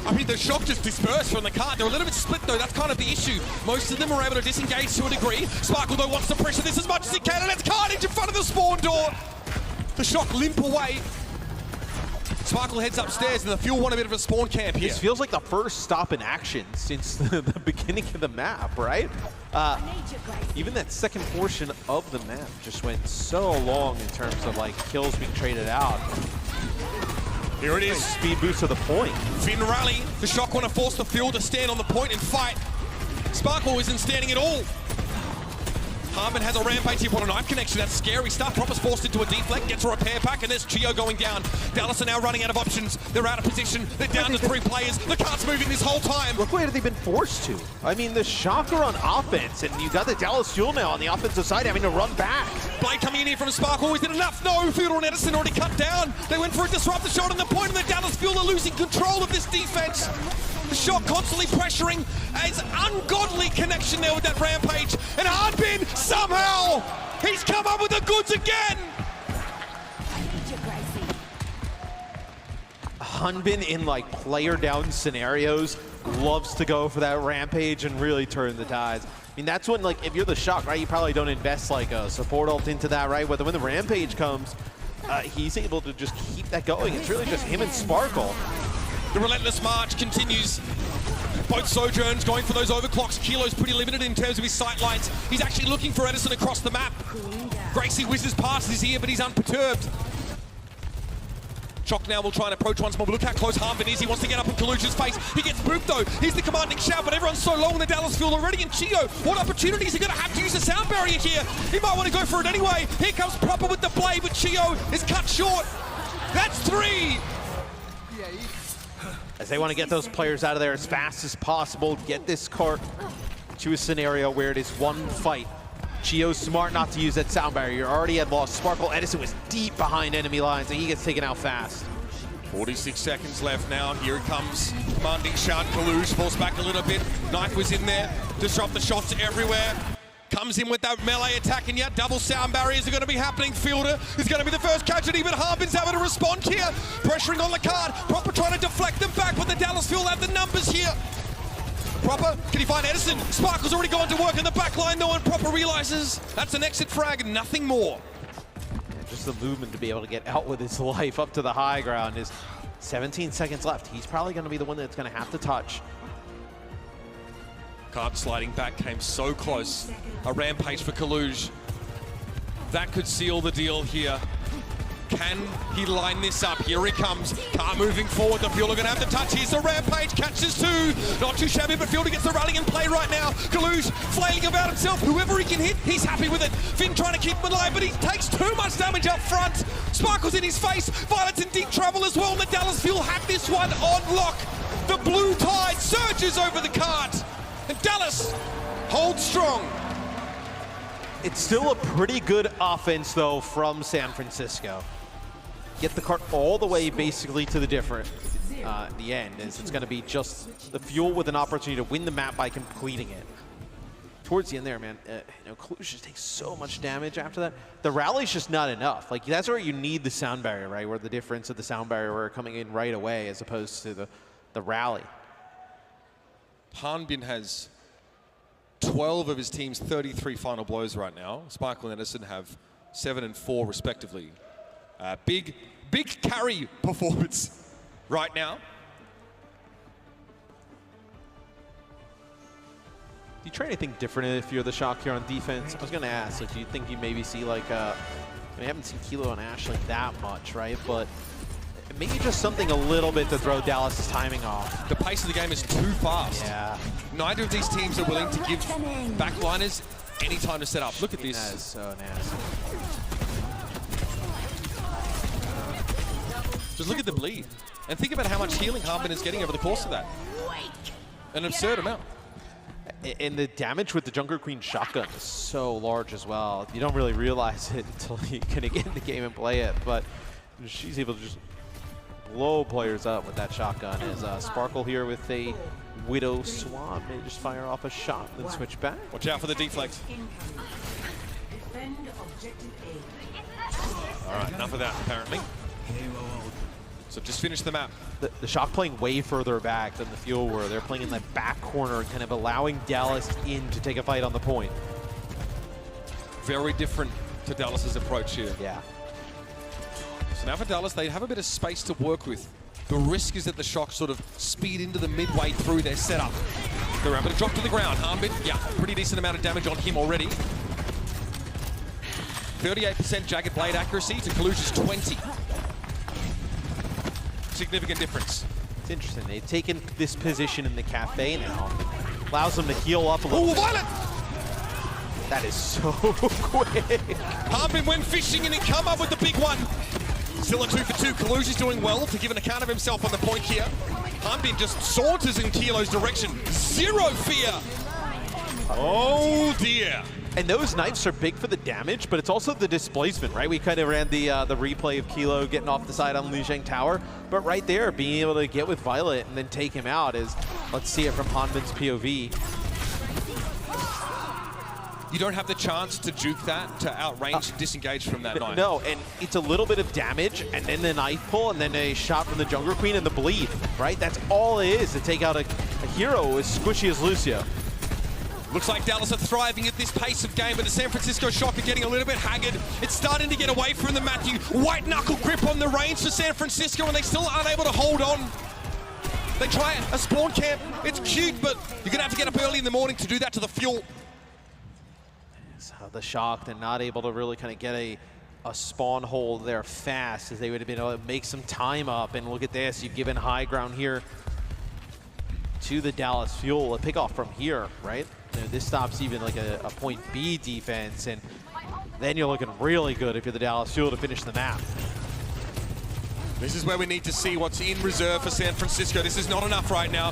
I mean, the Shock just dispersed from the cart. They're a little bit split, though. That's kind of the issue. Most of them are able to disengage to a degree. Sparkle, though, wants to pressure this as much as he can, and it's Carnage in front of the spawn door. The Shock limp away. Sparkle heads upstairs, and the Fuel want a bit of a spawn camp here. This feels like the first stop in action since the beginning of the map, right? Even that second portion of the map just went so long in terms of like kills being traded out. Here it is. Speed boost to the point. Finn rally. The Shock want to force the Fuel to stand on the point and fight. Sparkle isn't standing at all. Harmon has a rampage here, what a knife connection, that's scary stuff. Proper's forced into a deflect, gets a repair pack, and there's Chio going down. Dallas are now running out of options. They're out of position, they're down to 3 players. The cart's moving this whole time. Look where they've been forced to. I mean, the Shock are on offense, and you got the Dallas Fuel now on the offensive side having to run back. Blade coming in here from Sparkle, is it enough? No, Fielder and Edison already cut down. They went for a disruptor shot on the point, and the Dallas Fuel are losing control of this defense. The Shock constantly pressuring. It's ungodly connection there with that rampage. And Hardbin, somehow, he's come up with the goods again. Hunbin in like player down scenarios loves to go for that rampage and really turn the tides. I mean, that's when, like, if you're the Shock, right, you probably don't invest like a support ult into that, right? But when the rampage comes, he's able to just keep that going. It's really just him and Sparkle. The relentless march continues. Both Sojourns going for those overclocks. Kilo's pretty limited in terms of his sight lines. He's actually looking for Edison across the map. Gracie whizzes past his ear, but he's unperturbed. Shock now will try and approach once more, but look how close Harmbin is. He wants to get up in Kaluja's face. He gets booped though. He's the commanding shout, but everyone's so low in the Dallas field already. And Chio, what opportunities are going to have to use a sound barrier here? He might want to go for it anyway. Here comes Proper with the blade, but Chio is cut short. That's 3. As they want to get those players out of there as fast as possible, get this cart to a scenario where it is one fight. Chio's smart not to use that sound barrier. You already had lost Sparkle. Edison was deep behind enemy lines, and he gets taken out fast. 46 seconds left now. Here it comes. Commanding shout. Kaluj falls back a little bit. Knife was in there. Disrupt the shots everywhere. Comes in with that melee attack, and yet double sound barriers are going to be happening. Fielder is going to be the first casualty, but Harbin's able to respond here. Pressuring on the card. Proper trying to deflect them back, but the Dallas field have the numbers here. Proper, can he find Edison? Sparkle's already gone to work in the back line though, and Proper realizes that's an exit frag and nothing more. Just the movement to be able to get out with his life up to the high ground is 17 seconds left. He's probably going to be the one that's going to have to touch. Card sliding back came so close. A rampage for Kaluj. That could seal the deal here. Can he line this up? Here he comes. Car moving forward. The Fielder going to have to touch. Here's the rampage. Catches 2. Not too shabby, but Fielder gets the rallying in play right now. Kaluj flailing about himself. Whoever he can hit, he's happy with it. Finn trying to keep him alive, but he takes too much damage up front. Sparkle's in his face. Violet's in deep trouble as well. And the Dallas Field have this one on lock. The blue tide surges over the card. And Dallas holds strong. It's still a pretty good offense, though, from San Francisco. Get the cart all the way, basically, to the the end, as it's going to be just the Fuel with an opportunity to win the map by completing it. Towards the end there, man, Kaluj just takes so much damage after that. The rally's just not enough. Like, that's where you need the sound barrier, right? Where the difference of the sound barrier where coming in right away as opposed to the rally. Hanbin has 12 of his team's 33 final blows right now. Sparkle and Edison have 7 and 4 respectively. Big carry performance right now. Do you try anything different if you're the Shock here on defense? I was going to ask, like, do you think you maybe see like, I haven't seen Kilo and Ash like that much, right? But maybe just something a little bit to throw Dallas's timing off. The pace of the game is too fast. Yeah. Neither of these teams are willing to give backliners any time to set up. Look at this. That is so nasty. Just look at the bleed. And think about how much healing Harmbin is getting over the course of that. An absurd amount. And the damage with the Jungle Queen shotgun is so large as well. You don't really realize it until you kind of get in the game and play it. But she's able to just blow players up with that shotgun. As Sparkle here with a Widow Swab may just fire off a shot and then switch back. Watch out for the deflect. All right, enough of that apparently. So just finish the map. The Shock playing way further back than the Fuel were. They're playing in that back corner, kind of allowing Dallas in to take a fight on the point. Very different to Dallas's approach here. Yeah. So now for Dallas, they have a bit of space to work with. The risk is that the Shock sort of speed into the midway through their setup. They're able to drop to the ground. Harmbin, yeah, pretty decent amount of damage on him already. 38% Jagged Blade accuracy to Kaluja's 20. Significant difference. It's interesting. They've taken this position in the cafe now. Allows them to heal up a little bit. Violet! That is so quick. Harmbin went fishing and he come up with the big one. Still a 2 for 2. Kaluja's doing well to give an account of himself on the point here. Harmbin just saunters in Kilo's direction. Zero fear. Oh dear. And those knives are big for the damage, but it's also the displacement, right? We kind of ran the replay of Kilo getting off the side on Lijiang Tower, but right there, being able to get with Violet and then take him out is, let's see it from Hanbin's POV. You don't have the chance to juke that, to outrange, disengage from that knife. No, and it's a little bit of damage, and then the knife pull, and then a shot from the Jungle Queen and the bleed, right? That's all it is to take out a hero as squishy as Lucio. Looks like Dallas are thriving at this pace of game, but the San Francisco Shock are getting a little bit haggard. It's starting to get away from the Matthew. White knuckle grip on the reins for San Francisco, and they still aren't able to hold on. They try a spawn camp. It's cute, but you're going to have to get up early in the morning to do that to the Fuel. So the Shock, they're not able to really kind of get a a spawn hole there fast, as they would have been able to make some time up. And look at this, you've given high ground here to the Dallas Fuel. A pick off from here, right? You know, this stops even like a point B defense, and then you're looking really good if you're the Dallas Fuel to finish the map. This is where we need to see what's in reserve for San Francisco. This is not enough right now.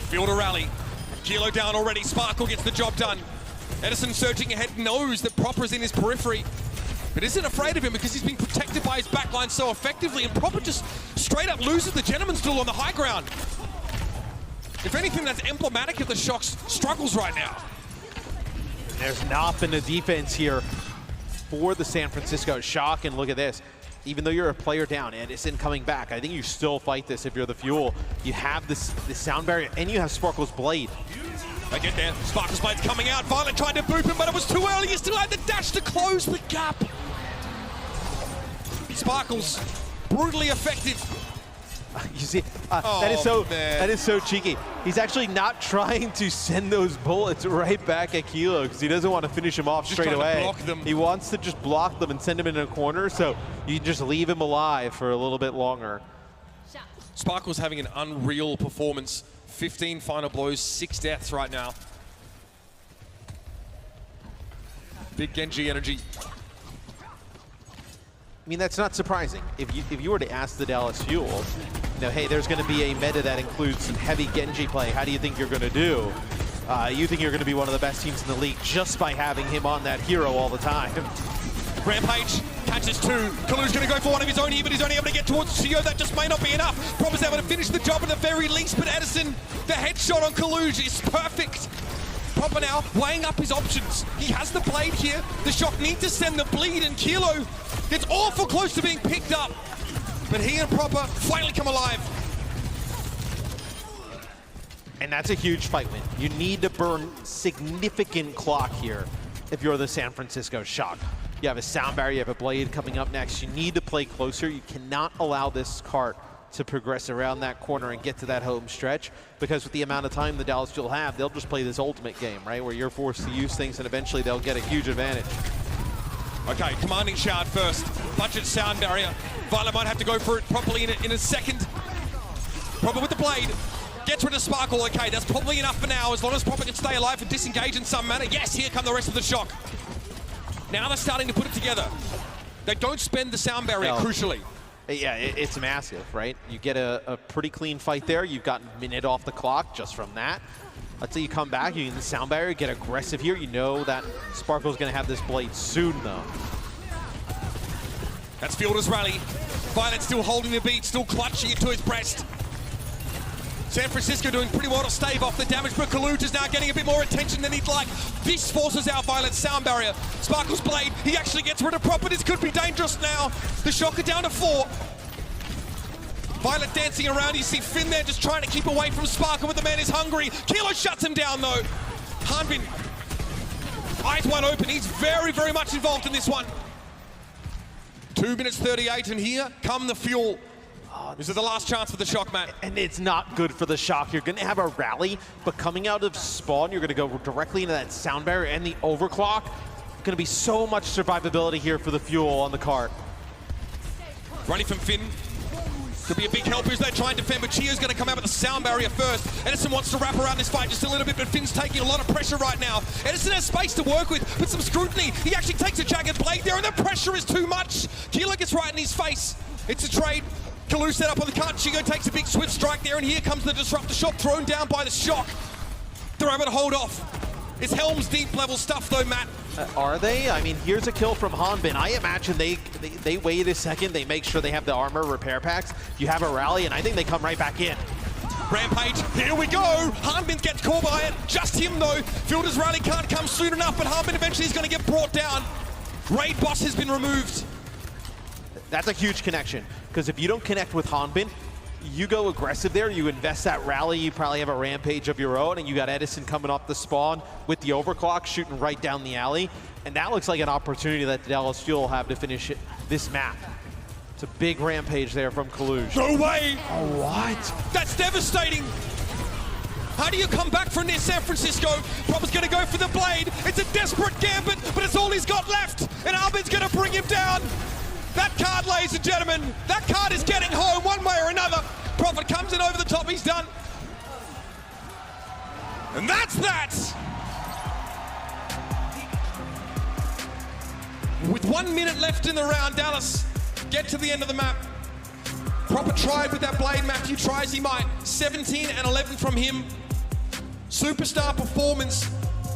Field a rally. Kilo down already. Sparkle gets the job done. Edison surging ahead, knows that Proper is in his periphery, but isn't afraid of him because he's been protected by his backline so effectively, and Proper just straight up loses the gentleman's duel on the high ground. If anything, that's emblematic of the Shock's struggles right now. There's not been a defense here for the San Francisco Shock, and look at this. Even though you're a player down, Edison coming back, I think you still fight this if you're the Fuel. You have this sound barrier, and you have Sparkle's Blade. They get there. Sparkle's Blade's coming out. Violet tried to boop him, but it was too early. He still had the dash to close the gap. Sparkle's brutally effective. You see, that is so cheeky. He's actually not trying to send those bullets right back at Kilo because he doesn't want to finish him off straight away. Block them. He wants to just block them and send him in a corner, so you can just leave him alive for a little bit longer. Sparkle's having an unreal performance. 15 final blows, 6 deaths right now. Big Genji energy. I mean, that's not surprising. If you were to ask the Dallas Fuel, you know, hey, there's going to be a meta that includes some heavy Genji play. How do you think you're going to do? You think you're going to be one of the best teams in the league just by having him on that hero all the time. Rampage catches 2. Kalu's going to go for one of his own here, but he's only able to get towards Chio. That just may not be enough. Proper's able to finish the job at the very least, but Edison, the headshot on Kaluj is perfect. Proper now weighing up his options. He has the blade here. The Shock need to send the bleed, and Kilo gets awful close to being picked up. But he and Proper finally come alive. And that's a huge fight win. You need to burn significant clock here if you're the San Francisco Shock. You have a sound barrier, you have a blade coming up next. You need to play closer. You cannot allow this cart to progress around that corner and get to that home stretch, because with the amount of time the Dallas Fuel have, they'll just play this ultimate game, right? Where you're forced to use things and eventually they'll get a huge advantage. Okay, commanding shard first. Budget sound barrier. Violet might have to go for it properly in a second. Proper with the blade. Gets rid of Sparkle. Okay, that's probably enough for now, as long as Proper can stay alive and disengage in some manner. Yes, here come the rest of the Shock. Now they're starting to put it together. They don't spend the sound barrier, crucially. Yeah, it's massive, right? You get a pretty clean fight there. You've got a minute off the clock just from that. Let's say you come back, you get the sound barrier, get aggressive here. You know that Sparkle's going to have this blade soon, though. That's Fielder's rally. Violet still holding the beat, still clutching it to his breast. San Francisco doing pretty well to stave off the damage, but Kaluj is now getting a bit more attention than he'd like. This forces out Violet's sound barrier. Sparkle's blade, he actually gets rid of Proper. This could be dangerous now. The Shock are down to 4. Violet dancing around. You see Finn there just trying to keep away from Sparkle, but the man is hungry. Kilo shuts him down though. Hanbin, eyes wide open. He's very, very much involved in this one. 2 minutes 38, and here come the Fuel. This is the last chance for the Shock, Matt. And it's not good for the Shock. You're going to have a rally, but coming out of spawn, you're going to go directly into that sound barrier and the overclock. Going to be so much survivability here for the Fuel on the cart. Running from Finn. Could be a big help as they try and defend, but Chio's going to come out with the sound barrier first. Edison wants to wrap around this fight just a little bit, but Finn's taking a lot of pressure right now. Edison has space to work with some scrutiny. He actually takes a jagged blade there, and the pressure is too much. Kilo gets right in his face. It's a trade. Kalu set up on the cart. Chigo takes a big swift strike there, and here comes the Disruptor shot thrown down by the Shock. They're able to hold off. It's Helm's deep level stuff though, Matt. Are they? I mean, here's a kill from Hanbin. I imagine they wait a second, they make sure they have the armor repair packs. You have a rally, and I think they come right back in. Rampage, here we go! Hanbin gets caught by it, just him though. Fielder's rally can't come soon enough, but Hanbin eventually is going to get brought down. Raid boss has been removed. That's a huge connection, because if you don't connect with Hanbin, you go aggressive there, you invest that rally, you probably have a rampage of your own, and you got Edison coming off the spawn with the overclock, shooting right down the alley. And that looks like an opportunity that the Dallas Fuel will have to finish this map. It's a big rampage there from Kaluj. No way! Oh, what? That's devastating! How do you come back from this, San Francisco? Proper's gonna go for the blade. It's a desperate gambit, but it's all he's got left. And Albin's bring him down. That card, ladies and gentlemen, that card is getting home one way or another. Prophet comes in over the top, he's done. And that's that. With 1 minute left in the round, Dallas get to the end of the map. Prophet tried with that blade, Matthew tries he might. 17 and 11 from him. Superstar performance,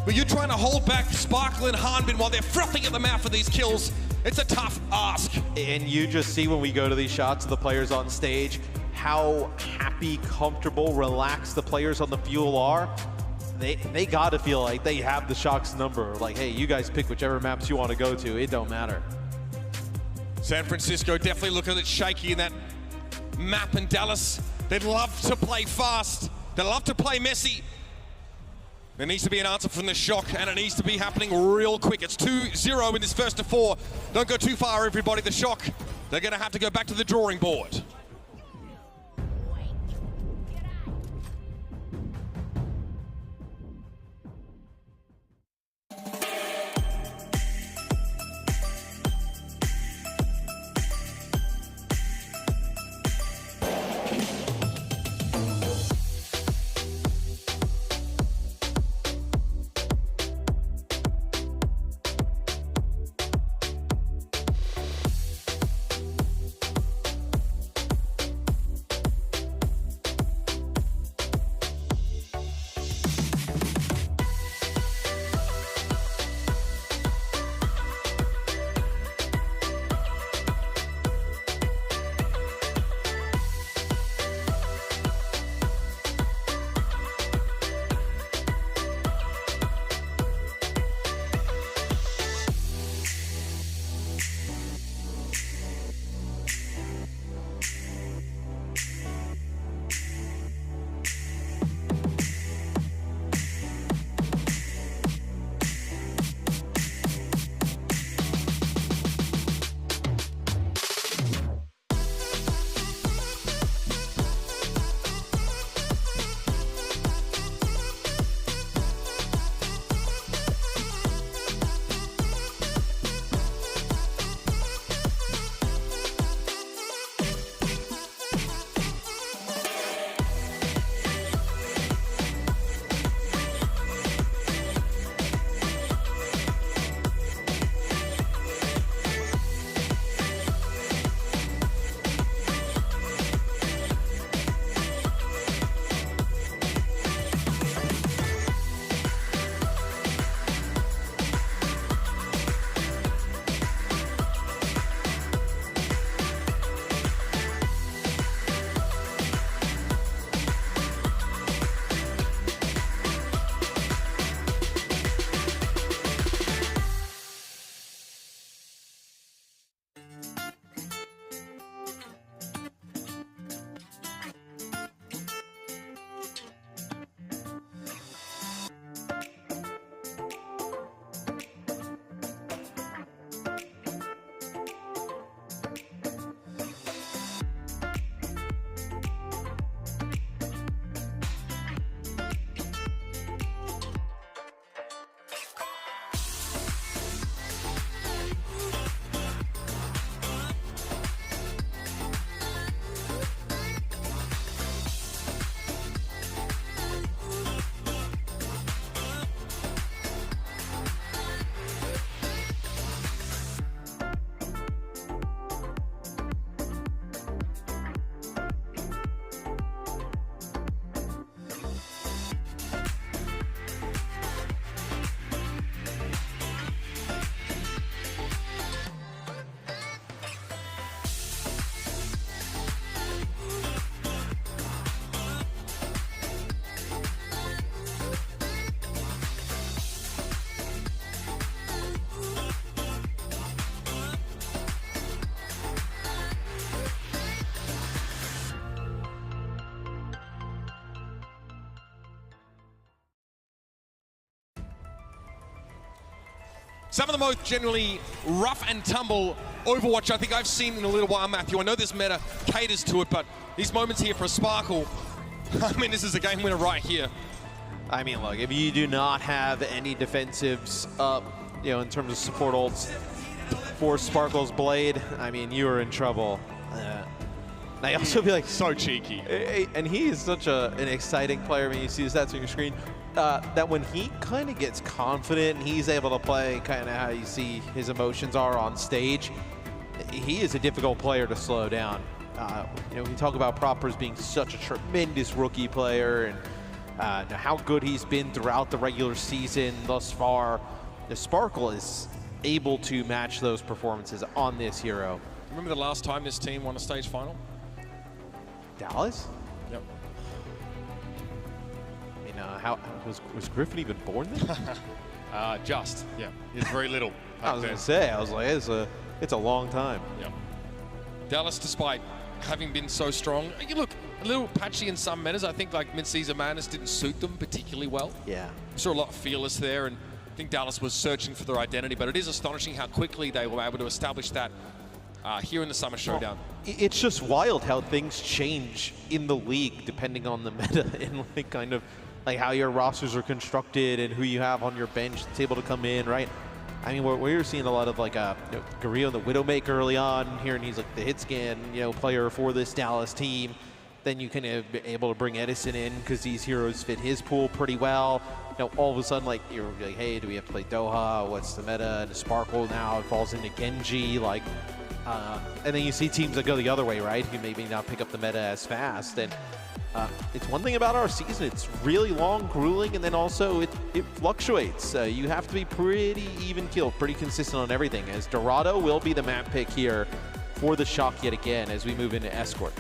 but you're trying to hold back Sparkle and Hanbin while they're frothing at the mouth for these kills. It's a tough ask. And you just see when we go to these shots of the players on stage, how happy, comfortable, relaxed the players on the fuel are. They gotta feel like they have the Shock's number. Like, hey, you guys pick whichever maps you want to go to, it don't matter. San Francisco definitely looking a bit shaky in that map, and Dallas, they'd love to play fast. They'd love to play messy. There needs to be an answer from the Shock, and it needs to be happening real quick. It's 2-0 in this first of 4. Don't go too far, everybody. The Shock, they're gonna have to go back to the drawing board. Some of the most generally rough and tumble Overwatch I think I've seen in a little while, Matthew. I know this meta caters to it, but these moments here for Sparkle, I mean, this is a game winner right here. I mean, look, if you do not have any defensives up, you know, in terms of support ults, for Sparkle's blade, I mean, you are in trouble. I also feel like so cheeky. And he is such an exciting player when you see the stats on your screen. That when he kind of gets confident and he's able to play kind of how you see his emotions are on stage, he is a difficult player to slow down. You know, we talk about Proper as being such a tremendous rookie player and how good he's been throughout the regular season thus far. The Sparkle is able to match those performances on this hero. Remember the last time this team won a stage final? Dallas? Yep. I mean, how was Griffin even born then? Just, yeah. He's very little. I was gonna say, I was like, it's a long time. Yep. Dallas, despite having been so strong, you look a little patchy in some metas. I think like mid-season madness didn't suit them particularly well. Yeah. We saw a lot of fearless there, and I think Dallas was searching for their identity, but it is astonishing how quickly they were able to establish that here in the Summer Showdown. Well, it's just wild how things change in the league depending on the meta and like kind of like how your rosters are constructed and who you have on your bench that's able to come in, right? I mean, we're seeing a lot of like Garillo, the Widowmaker early on here, and he's like the hit scan, player for this Dallas team. Then you can be able to bring Edison in because these heroes fit his pool pretty well. All of a sudden, like you're like, hey, do we have to play Doha? What's the meta? And Sparkle now it falls into Genji, like. And then you see teams that go the other way, right? Who maybe not pick up the meta as fast. And it's one thing about our season. It's really long, grueling, and then also it fluctuates. You have to be pretty even-keeled, pretty consistent on everything, as Dorado will be the map pick here for the Shock yet again as we move into Escort.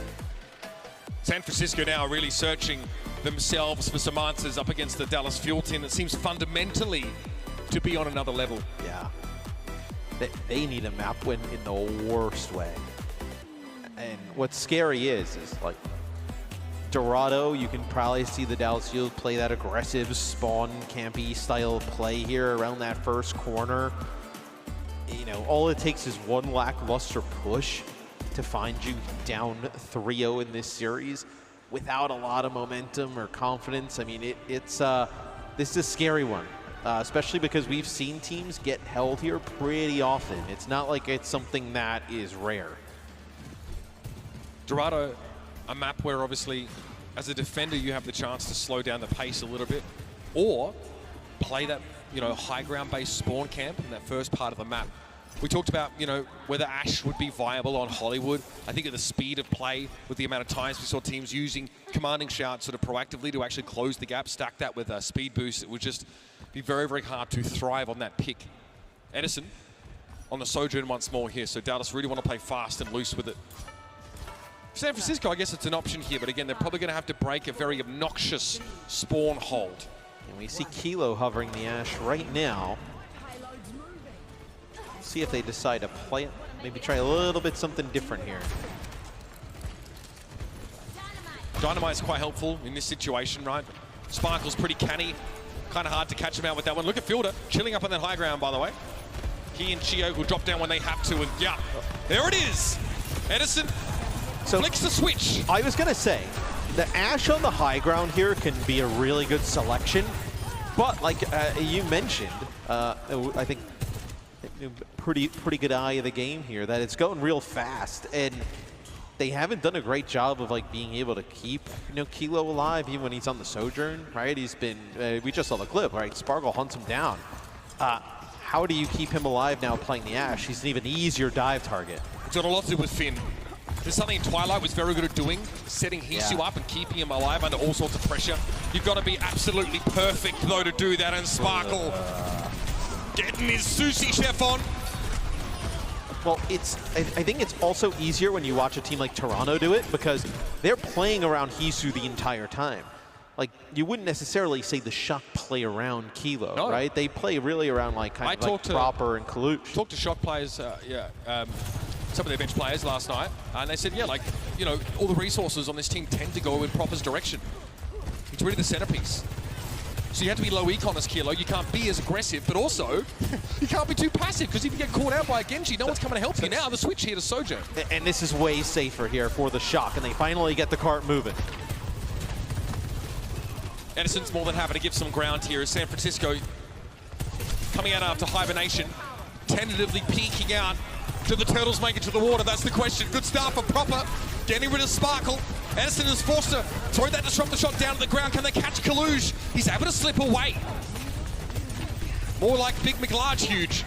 San Francisco now really searching themselves for some answers up against the Dallas Fuel team that seems fundamentally to be on another level. Yeah. They need a map win in the worst way. And what's scary is like Dorado, you can probably see the Dallas Fuel play that aggressive spawn campy style play here around that first corner. All it takes is one lackluster push to find you down 3-0 in this series without a lot of momentum or confidence. I mean, this is a scary one. Especially because we've seen teams get held here pretty often. It's not like it's something that is rare. Dorado, a map where obviously as a defender you have the chance to slow down the pace a little bit or play that high ground based spawn camp in that first part of the map. We talked about whether Ashe would be viable on Hollywood. I think at the speed of play, with the amount of times we saw teams using commanding shout sort of proactively to actually close the gap, stack that with a speed boost, it would just be very, very hard to thrive on that pick. Edison on the Sojourn once more here, so Dallas really want to play fast and loose with it. San Francisco, I guess it's an option here, but again, they're probably going to have to break a very obnoxious spawn hold. And we see Kilo hovering the Ashe right now. See if they decide to play it. Maybe try a little bit something different here. Dynamite's quite helpful in this situation, right? Sparkle's pretty canny. Kind of hard to catch him out with that one. Look at Fielder, chilling up on that high ground, by the way. He and Chio will drop down when they have to, and yeah, there it is. Edison flicks the switch. I was going to say, the Ashe on the high ground here can be a really good selection, but like you mentioned, I think pretty good eye of the game here, that it's going real fast, and they haven't done a great job of like being able to keep Kilo alive even when he's on the Sojourn, right? He's been we just saw the clip, right? Sparkle hunts him down. How do you keep him alive now playing the Ashe? He's an even easier dive target. It's got a lot to do with Finn. There's something Twilight was very good at doing, setting Hisu up and keeping him alive under all sorts of pressure. You've got to be absolutely perfect though to do that, and Sparkle getting his sushi chef on. Well, I think it's also easier when you watch a team like Toronto do it because they're playing around Hisu the entire time. Like, you wouldn't necessarily say the Shock play around Kilo, right? They play really around like Proper and Kaluch. Talked to Shock players, some of their bench players last night, and they said, yeah, like, all the resources on this team tend to go in Proper's direction. It's really the centerpiece. So you have to be low econ as Kilo. You can't be as aggressive, but also you can't be too passive because if you get caught out by a Genji, no one's coming to help you now. The switch here to Sojourn. And this is way safer here for the Shock, and they finally get the cart moving. Edison's more than happy to give some ground here as San Francisco coming out after hibernation. tentatively peeking out. Do the Turtles make it to the water? That's the question. Good start for Proper. Getting rid of Sparkle. Edison is forced to throw that disruptor shot down to the ground. Can they catch Kaluge? He's able to slip away. More like Big McLarge huge.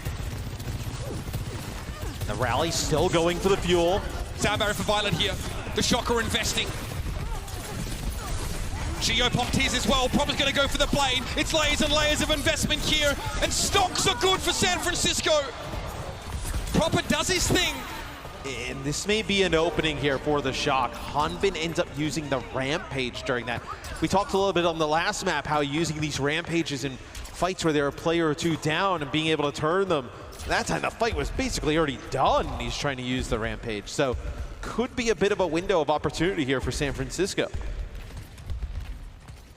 The rally still going for the fuel. Sound barrier for Violet here. The Shocker investing. Geo pop tears as well. Proper's going to go for the blade. It's layers and layers of investment here. And stocks are good for San Francisco. Proper does his thing. And this may be an opening here for the Shock. Hanbin ends up using the Rampage during that. We talked a little bit on the last map how using these Rampages in fights where they're a player or two down and being able to turn them. That time the fight was basically already done. He's trying to use the Rampage. So could be a bit of a window of opportunity here for San Francisco.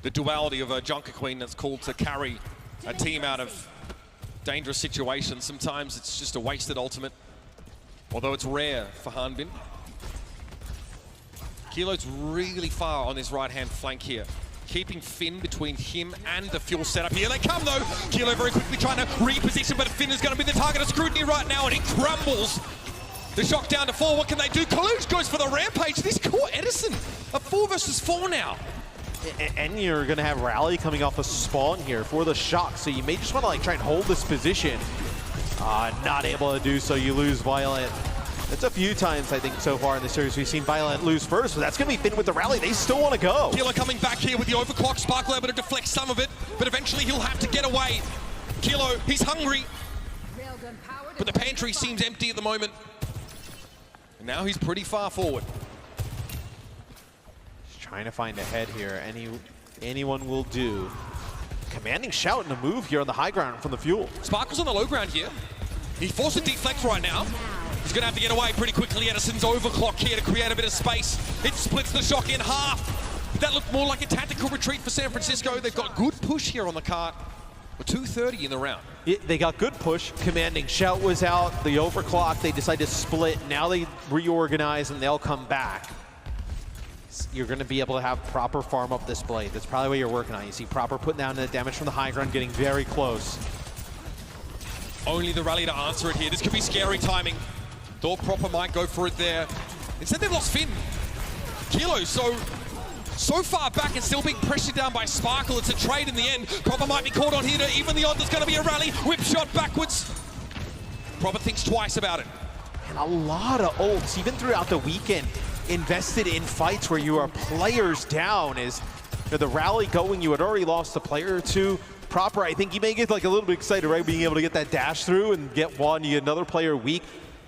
The duality of a Junker Queen that's called to carry a team out of dangerous situations. Sometimes it's just a wasted ultimate, although it's rare for Hanbin. Kilo's really far on his right-hand flank here, keeping Finn between him and the fuel setup. Here they come though. Kilo very quickly trying to reposition, but Finn is going to be the target of scrutiny right now, and he crumbles. The Shock down to 4. What can they do? Kaluge goes for the Rampage. This core Edison, a 4 versus 4 now. And you're going to have Rally coming off a spawn here for the Shock, so you may just want to like try and hold this position. Not able to do so, you lose Violet. It's a few times, I think, so far in the series we've seen Violet lose first, but that's going to be Finn with the Rally. They still want to go. Kilo coming back here with the overclock. Sparkle able to deflect some of it, but eventually he'll have to get away. Kilo, he's hungry, but the pantry seems empty at the moment. And now he's pretty far forward. Trying to find a head here. Anyone will do. Commanding shout and a move here on the high ground from the fuel. Sparkle's on the low ground here. He forced a deflect right now. He's going to have to get away pretty quickly. Edison's overclock here to create a bit of space. It splits the Shock in half. That looked more like a tactical retreat for San Francisco. They've got good push here on the cart. We're 2:30 in the round. They got good push. Commanding shout was out. The overclock, they decided to split. Now they reorganize and they'll come back. You're going to be able to have Proper farm up this blade. That's probably what you're working on. You see Proper putting down the damage from the high ground, getting very close. Only the Rally to answer it here. This could be scary timing. Thought Proper might go for it there. Instead, they've lost Finn. Kilo, so far back and still being pressured down by Sparkle. It's a trade in the end. Proper might be caught on here to even the odds. There's going to be a Rally. Whip shot backwards. Proper thinks twice about it. And a lot of ults, even throughout the weekend, invested in fights where you are players down. Is the Rally going, you had already lost a player or two. Proper, I think he may get like a little bit excited, right? Being able to get that dash through and get one, you get another player weak.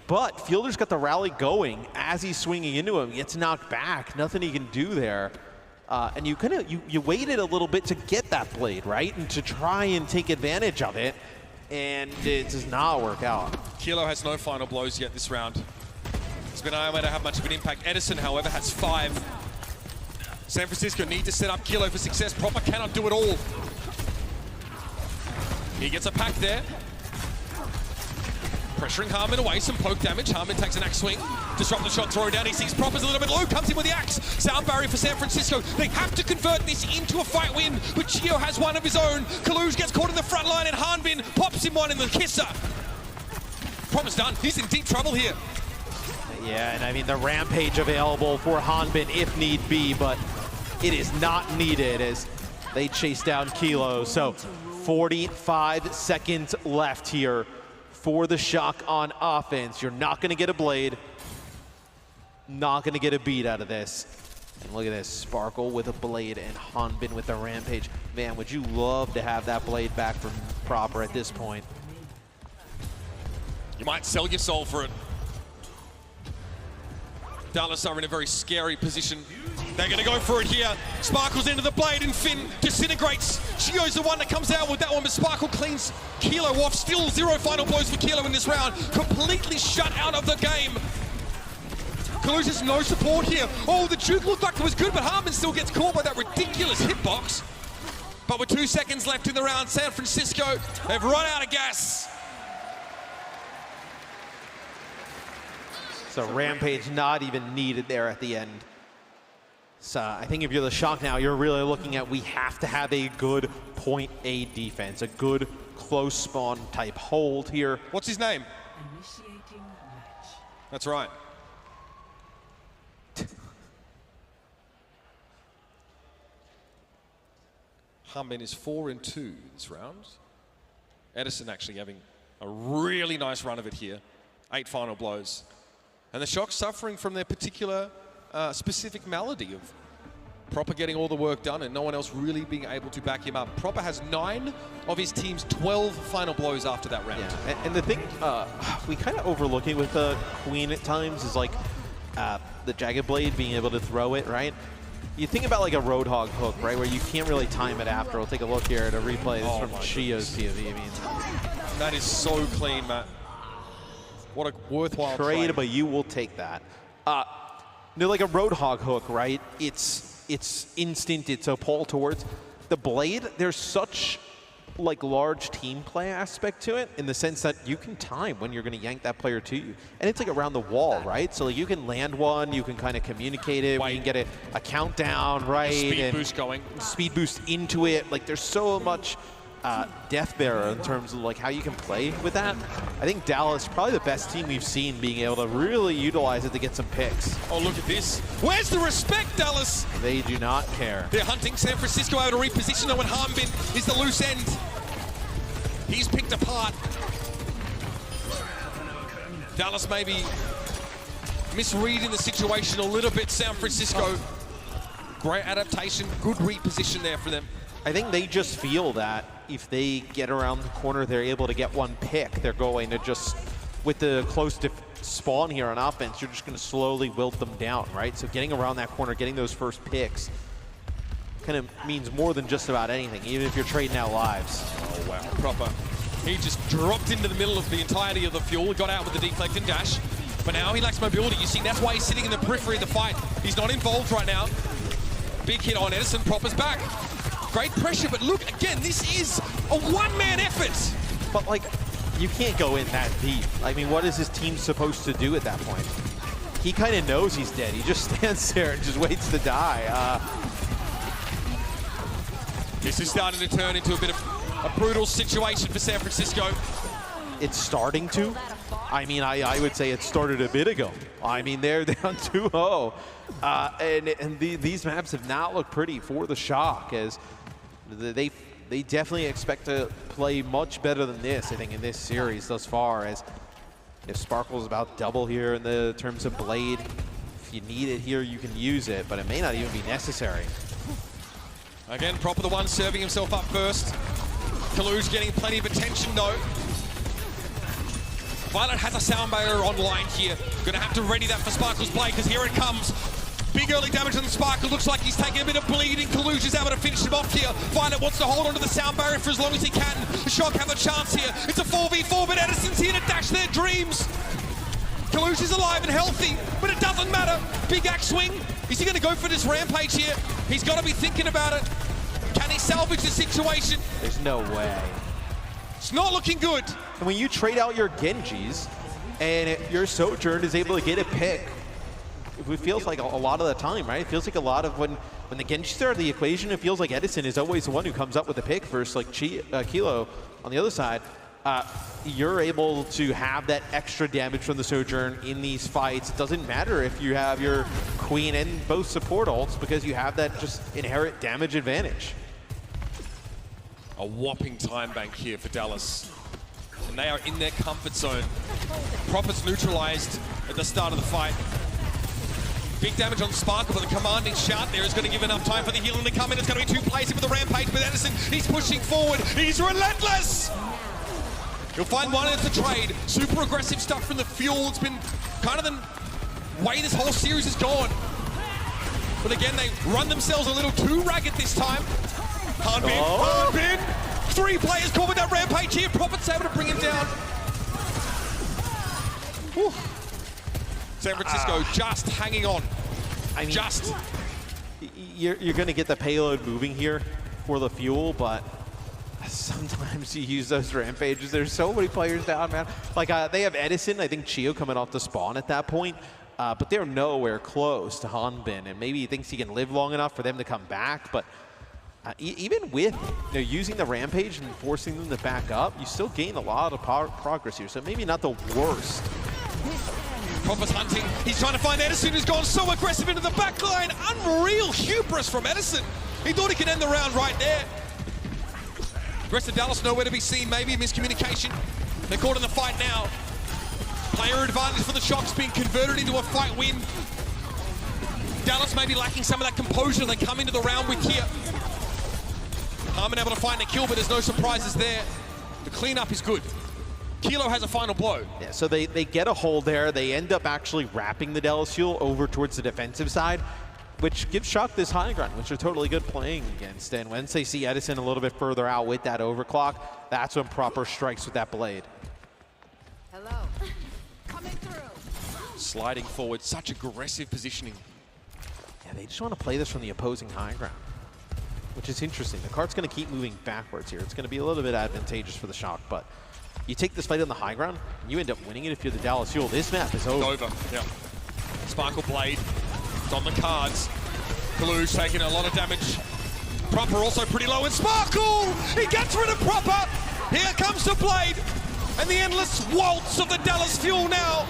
But Fielder's got the Rally going as he's swinging into him. He gets knocked back, nothing he can do there. And you kind of, you waited a little bit to get that blade, right? And to try and take advantage of it. And it does not work out. Kilo has no final blows yet this round. He's been unable to have much of an impact. Edison, however, has 5. San Francisco need to set up Kilo for success. Proper cannot do it all. He gets a pack there. Pressuring Harmon away, some poke damage. Harmon takes an axe swing. Disrupt the shot, throw down. He sees Proper's a little bit low, comes in with the axe. Sound barrier for San Francisco. They have to convert this into a fight win, but Gio has one of his own. Kaluge gets caught in the front line and Hanbin pops him one in the kisser. Proper's done. He's in deep trouble here. Yeah, and I mean, the Rampage available for Hanbin if need be, but it is not needed as they chase down Kilo. So 45 seconds left here for the Shock on offense. You're not going to get a blade, not going to get a beat out of this. And look at this, Sparkle with a blade and Hanbin with the Rampage. Man, would you love to have that blade back from Proper at this point? You might sell your soul for it. Dallas are in a very scary position. They're going to go for it here. Sparkle's into the blade and Finn disintegrates. Gio's the one that comes out with that one, but Sparkle cleans Kilo off. Still 0 final blows for Kilo in this round. Completely shut out of the game. Kaluge has no support here. Oh, the juke looked like it was good, but Harmon still gets caught by that ridiculous hitbox. But with 2 seconds left in the round, San Francisco, they've run out of gas. So Rampage not even needed there at the end. So I think if you're the Shock now, you're really looking at we have to have a good point A defense, a good close spawn type hold here. What's his name? That's right. Hanbin is 4-2 this round. Edison actually having a really nice run of it here. 8 final blows. And the Shock suffering from their particular specific malady of Proper getting all the work done and no one else really being able to back him up. Proper has 9 of his team's 12 final blows after that round. Yeah. And the thing we kind of overlooking with the Queen at times is like the Jagged Blade being able to throw it, right? You think about like a Roadhog hook, right, where you can't really time it after. We'll take a look here at a replay. This is from Chio's POV. I mean, that is so clean, Matt. What a worthwhile trade, but you will take that. Like a Roadhog hook, right? It's instant. It's a pull towards the blade. There's such like large team play aspect to it in the sense that you can time when you're going to yank that player to you, and it's like around the wall, right? So like you can land one, you can kind of communicate it, we can get a countdown, right? Speed boost going. Speed boost into it. Like there's so much death bearer in terms of like how you can play with that. I think Dallas is probably the best team we've seen being able to really utilize it to get some picks. Oh, look at this. Where's the respect, Dallas? They do not care. They're hunting San Francisco able to reposition them when Hanbin is the loose end. He's picked apart. Dallas maybe misreading the situation a little bit. San Francisco, great adaptation, good reposition there for them. I think they just feel that if they get around the corner, they're able to get one pick. They're going to just, with the close spawn here on offense, you're just going to slowly wilt them down, right? So getting around that corner, getting those first picks, kind of means more than just about anything, even if you're trading out lives. Oh, wow. Proper. He just dropped into the middle of the entirety of the fuel, got out with the deflect and dash. But now he lacks mobility. You see, that's why he's sitting in the periphery of the fight. He's not involved right now. Big hit on Edison. Proper's back. Great pressure, but look, again, this is a one-man effort. But, like, you can't go in that deep. I mean, what is his team supposed to do at that point? He kind of knows he's dead. He just stands there and just waits to die. This is starting to turn into a bit of a brutal situation for San Francisco. It's starting to. I mean, I would say it started a bit ago. I mean, they're down 2-0. And these maps have not looked pretty for the Shock, as they definitely expect to play much better than this, I think, in this series thus far, as if Sparkle's about double here in the terms of Blade. If you need it here, you can use it, but it may not even be necessary. Again, Proper the one serving himself up first. Kaluge getting plenty of attention though. Violet has a sound barrier online here. Gonna have to ready that for Sparkle's Blade, because here it comes. Big early damage on Sparkle. Looks like he's taking a bit of bleeding. Kaluge is able to finish him off here. Violet wants to hold onto the sound barrier for as long as he can. The Shock have a chance here. It's a 4v4, but Edison's here to dash their dreams. Kaluge is alive and healthy, but it doesn't matter. Big axe swing. Is he going to go for this rampage here? He's got to be thinking about it. Can he salvage the situation? There's no way. It's not looking good. And when you trade out your Genjis and your Sojourn is able to get a pick, it feels like a lot of the time, right? It feels like a lot of when the Genjis are the equation, it feels like Edison is always the one who comes up with the pick versus like Kilo on the other side. You're able to have that extra damage from the Sojourn in these fights. It doesn't matter if you have your Queen and both support ults, because you have that just inherent damage advantage. A whopping time bank here for Dallas. And they are in their comfort zone. Proper's neutralized at the start of the fight. Big damage on Sparkle, but the commanding shout there is going to give enough time for the healing to come in. It's going to be 2 plays with the rampage with Edison. He's pushing forward. He's relentless. He'll find one, and it's a trade. Super aggressive stuff from the fuel. It's been kind of the way this whole series has gone. But again, they run themselves a little too ragged this time. Hanbin. 3 players caught with that rampage here. Prophet's able to bring him down. Whew. San Francisco just hanging on. I mean, you're going to get the payload moving here for the fuel, but sometimes you use those rampages. There's so many players down, man. Like, they have Edison, I think Chio coming off the spawn at that point, but they're nowhere close to Hanbin, and maybe he thinks he can live long enough for them to come back, but Even with using the Rampage and forcing them to back up, you still gain a lot of progress here, so maybe not the worst. Proper's hunting. He's trying to find Edison, who's gone so aggressive into the back line. Unreal hubris from Edison. He thought he could end the round right there. The rest of Dallas nowhere to be seen, maybe miscommunication. They're caught in the fight now. Player advantage for the Shocks being converted into a fight win. Dallas may be lacking some of that composure they come into the round with here. Harmon able to find a kill, but there's no surprises there. The cleanup is good. Kilo has a final blow. Yeah, so they get a hold there. They end up actually wrapping the Dallas Fuel over towards the defensive side, which gives Shock this high ground, which are totally good playing against. And once they see Edison a little bit further out with that overclock, that's when Proper strikes with that blade. Hello. Coming through. Sliding forward, such aggressive positioning. Yeah, they just want to play this from the opposing high ground, which is interesting. The cart's going to keep moving backwards here. It's going to be a little bit advantageous for the Shock, but you take this fight on the high ground, and you end up winning it if you're the Dallas Fuel. This map is over. It's over, yeah. Sparkle Blade, it's on the cards. Kalu's taking a lot of damage. Proper also pretty low, and Sparkle! He gets rid of Proper! Here comes the Blade, and the endless waltz of the Dallas Fuel now.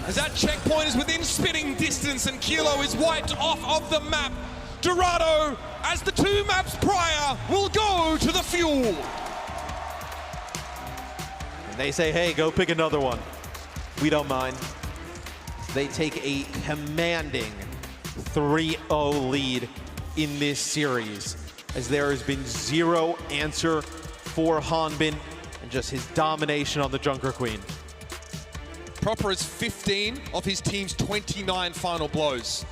As that checkpoint is within spitting distance, and Kilo is wiped off of the map. Dorado, as the 2 maps prior, will go to the Fuel. They say, hey, go pick another one. We don't mind. They take a commanding 3-0 lead in this series, as there has been zero answer for Hanbin and just his domination on the Junker Queen. Proper is 15 of his team's 29 final blows.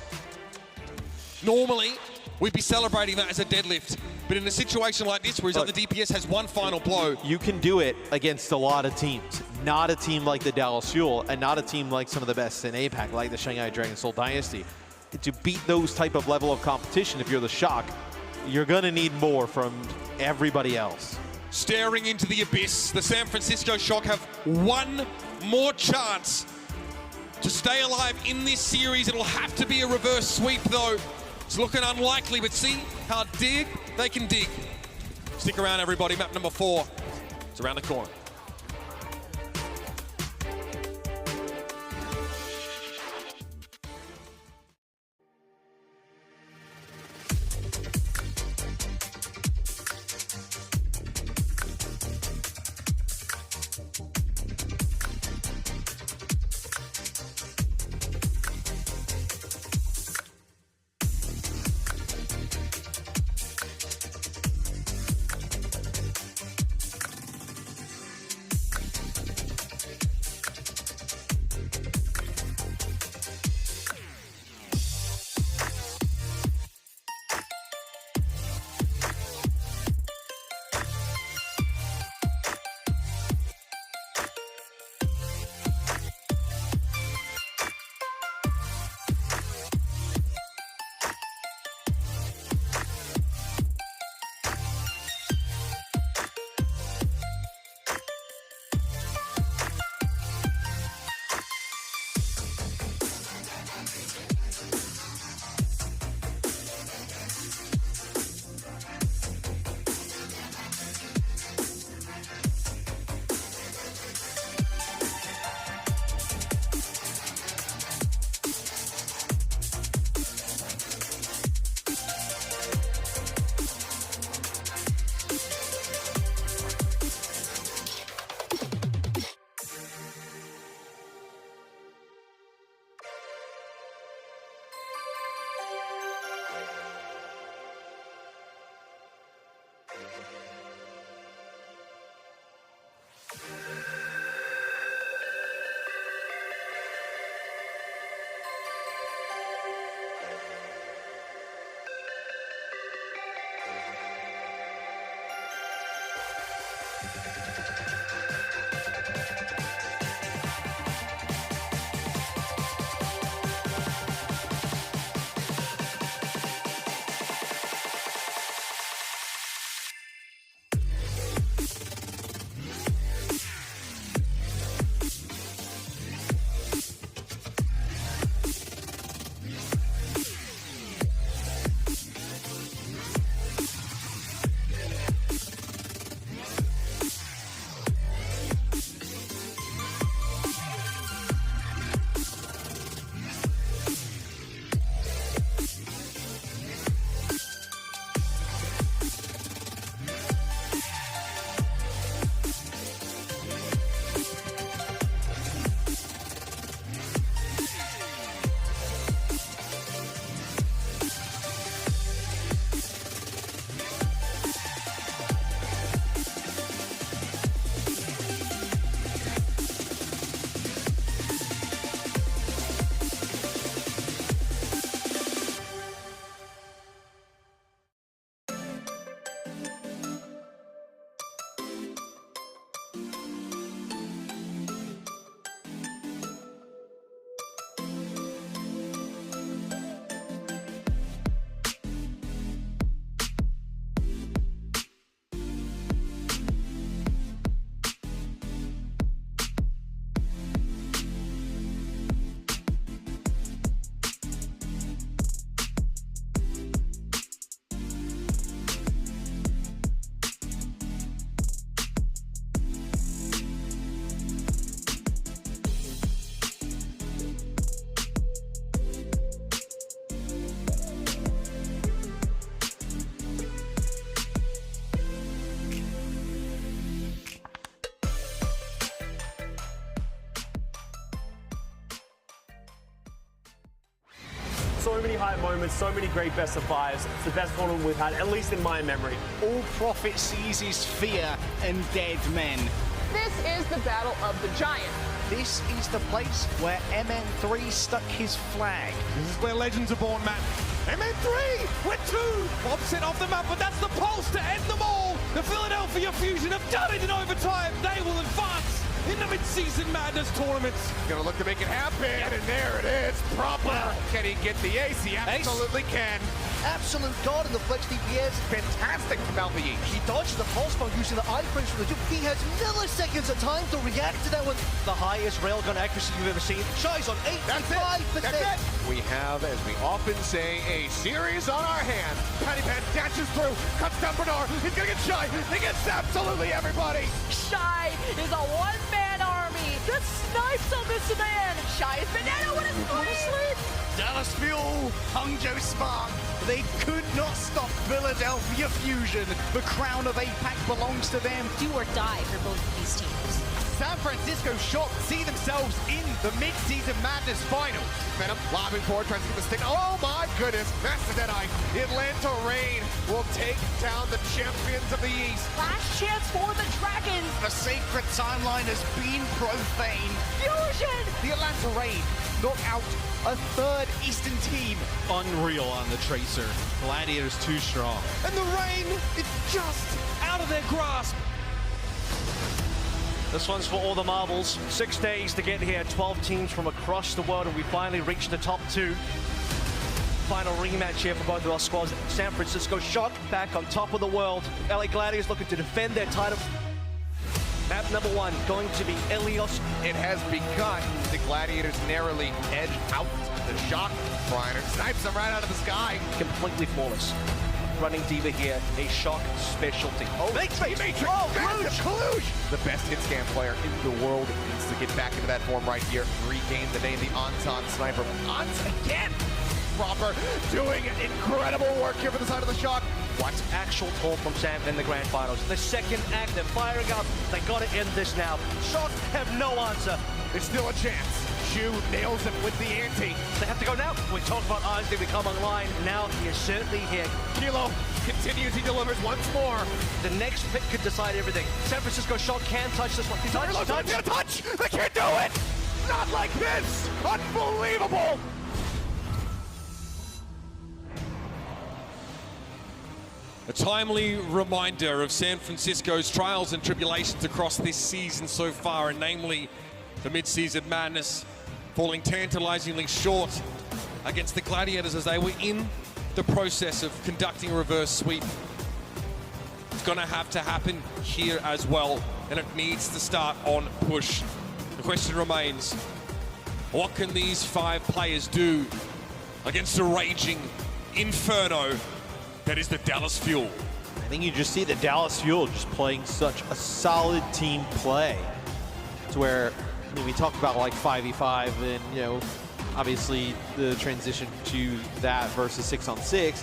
Normally, we'd be celebrating that as a deadlift. But in a situation like this, where his other DPS has 1 final blow. You can do it against a lot of teams. Not a team like the Dallas Fuel, and not a team like some of the best in APAC, like the Shanghai Dragon Soul Dynasty. To beat those type of level of competition, if you're the Shock, you're gonna need more from everybody else. Staring into the abyss, the San Francisco Shock have 1 more chance to stay alive in this series. It'll have to be a reverse sweep, though. It's looking unlikely, but see how dig they can dig. Stick around, everybody. Map number 4. It's around the corner. So many high moments, so many great best of fives. It's the best tournament we've had, at least in my memory. All Prophet sees is fear and dead men. This is the Battle of the Giant. This is the place where MN3 stuck his flag. This is where legends are born, Matt. MN3 with 2. Opposite off the map, but that's the pulse to end them all. The Philadelphia Fusion have done it in overtime. They will advance in the mid-season madness tournaments. Gonna look to make it happen, and there it is, proper. Can he get the ace? He absolutely can. Absolute god in the flex DPS. Fantastic from Alpha Yi. He dodged the pulse bomb using the iframes from the dupe. He has milliseconds of time to react to that one. The highest railgun accuracy you've ever seen. Shy's on 85%. That's it. We have, as we often say, a series on our hands. Patty Pan dashes through, cuts down Bernard. He's gonna get Shy. He gets absolutely everybody. Shy is a one-man army. Just snipes on this man. Shy is banana with his sleep. Dallas Fuel, Hangzhou Spark. They could not stop Philadelphia Fusion. The crown of APAC belongs to them. Do or die for both of these teams. San Francisco Shock see themselves in the mid-season madness final. Venom lobbing forward, tries to get the stick. Oh my goodness, that's the Deadeye. Atlanta Reign will take down the champions of the East. Last chance for the Dragons. The sacred timeline has been profaned. Fusion. The Atlanta Reign knock out a third Eastern team. Unreal on the Tracer. Gladiator's too strong. And the rain is just out of their grasp. This one's for all the marbles. 6 days to get here, 12 teams from across the world, and we finally reached the top 2. Final rematch here for both of our squads. San Francisco Shock back on top of the world. LA Gladiators looking to defend their title. Map number 1 going to be Elios. It has begun. The Gladiators narrowly edge out the Shock. Briner snipes them right out of the sky. Completely flawless. Running Diva here, a Shock specialty. Oh, Matrix! Oh, Kluge! The best hit scan player in the world needs to get back into that form right here. Regain the day, the Anton sniper. Anton again! Proper doing incredible work here for the side of the Shock. What actual talk from Sam in the grand finals. The second act, they're firing up. They gotta end this now. Shock have no answer. There's still a chance. Shu nails him with the ante. They have to go now. We talked about Oz, they become online. Now he is certainly here. Kilo continues, he delivers once more. The next pick could decide everything. San Francisco Shock can touch this one. Touch! They can't do it! Not like this! Unbelievable! A timely reminder of San Francisco's trials and tribulations across this season so far, and namely the mid-season madness, falling tantalizingly short against the Gladiators as they were in the process of conducting a reverse sweep. It's gonna have to happen here as well, and it needs to start on push. The question remains, what can these 5 players do against a raging inferno that is the Dallas Fuel? I think you just see the Dallas Fuel just playing such a solid team play. It's where we talk about like 5v5 and, you know, obviously the transition to that versus 6-on-6,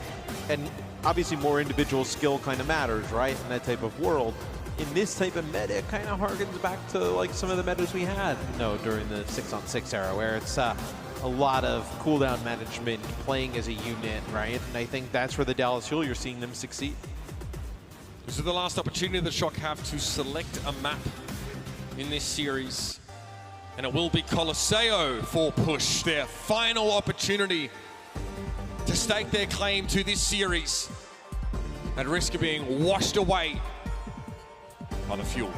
and obviously more individual skill kind of matters, right, in that type of world. In this type of meta, it kind of harkens back to like some of the metas we had, during the 6-on-6 era, where it's a lot of cooldown management, playing as a unit, right? And I think that's where the Dallas Fuel, you're seeing them succeed. This is the last opportunity the Shock have to select a map in this series. And it will be Colosseo for push, their final opportunity to stake their claim to this series at risk of being washed away by the Fuel.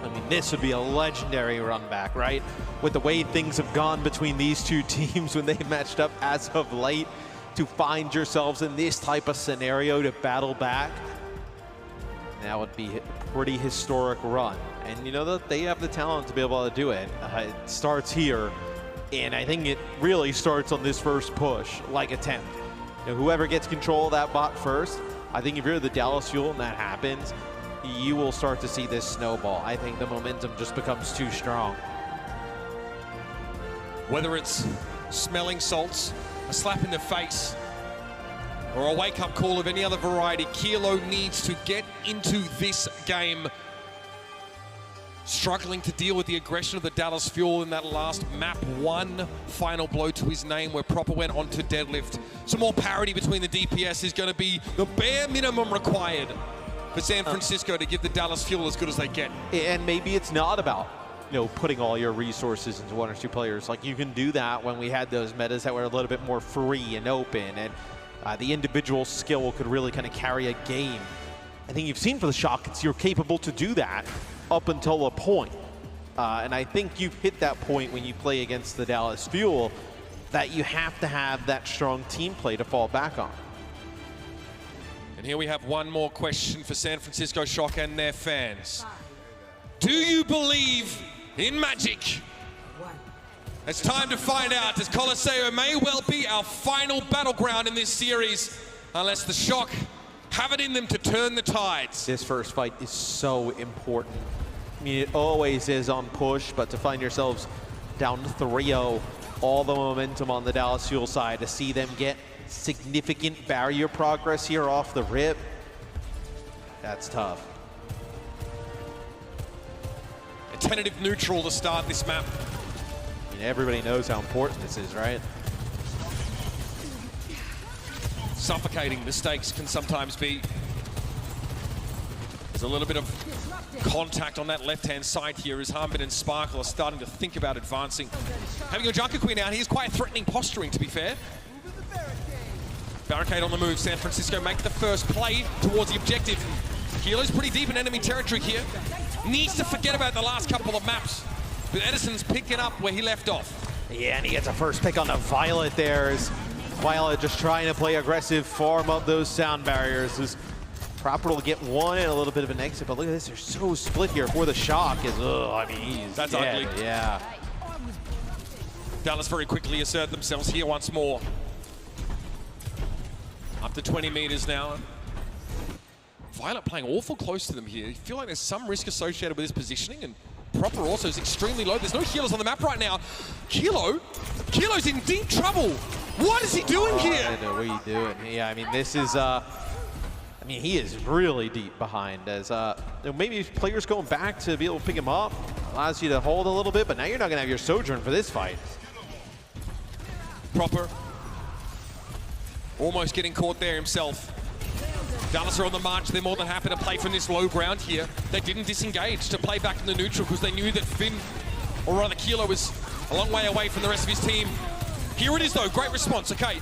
I mean, this would be a legendary run back, right? With the way things have gone between these two teams when they matched up as of late, to find yourselves in this type of scenario to battle back, that would be a pretty historic run. And you know that they have the talent to be able to do it. It starts here, and I think it really starts on this first push, like attempt. Whoever gets control of that bot first, I think if you're the Dallas Fuel and that happens, you will start to see this snowball. I think the momentum just becomes too strong. Whether it's smelling salts, a slap in the face, or a wake-up call of any other variety, Kilo needs to get into this game struggling to deal with the aggression of the Dallas Fuel in that last map. One final blow to his name where Proper went on to deadlift. Some more parity between the DPS is going to be the bare minimum required for San Francisco to give the Dallas Fuel as good as they get. And maybe it's not about, putting all your resources into one or two players. Like, you can do that when we had those metas that were a little bit more free and open, and the individual skill could really kind of carry a game. I think you've seen for the Shock, you're capable to do that up until a point. And I think you've hit that point when you play against the Dallas Fuel, that you have to have that strong team play to fall back on. And here we have one more question for San Francisco Shock and their fans. Do you believe in magic? It's time to find out, as Colosseo may well be our final battleground in this series, unless the Shock have it in them to turn the tides. This first fight is so important. I mean, it always is on push, but to find yourselves down 3-0, all the momentum on the Dallas Fuel side, to see them get significant barrier progress here off the rip, that's tough. A tentative neutral to start this map. I mean, everybody knows how important this is, right? Suffocating mistakes can sometimes be. There's a little bit of contact on that left-hand side here as Harmbin and Sparkle are starting to think about advancing. Having your Junker Queen out, he is quite threatening posturing, to be fair. Barricade on the move. San Francisco make the first play towards the objective. Kilo's pretty deep in enemy territory here. Needs to forget about the last couple of maps. But Edison's picking up where he left off. Yeah, and he gets a first pick on the Violet there. As Violet just trying to play aggressive, farm up those sound barriers. Is Proper will get one and a little bit of an exit, but look at this, they're so split here for the Shock. I mean, he's That's dead. ugly. Yeah. Dallas very quickly assert themselves here once more. Up to 20 meters now. Violet playing awful close to them here. You feel like there's some risk associated with his positioning, and Proper also is extremely low. There's no healers on the map right now. Kilo's in deep trouble. What is he doing here? I don't know what he's doing. Yeah, I mean, this is, I mean, he is really deep behind, as maybe players going back to be able to pick him up allows you to hold a little bit, but now you're not going to have your Sojourn for this fight. Proper almost getting caught there himself. Dallas are on the march. They're more than happy to play from this low ground here. They didn't disengage to play back in the neutral because they knew that Finn, or rather Kilo, was a long way away from the rest of his team. Here it is though, great response, okay.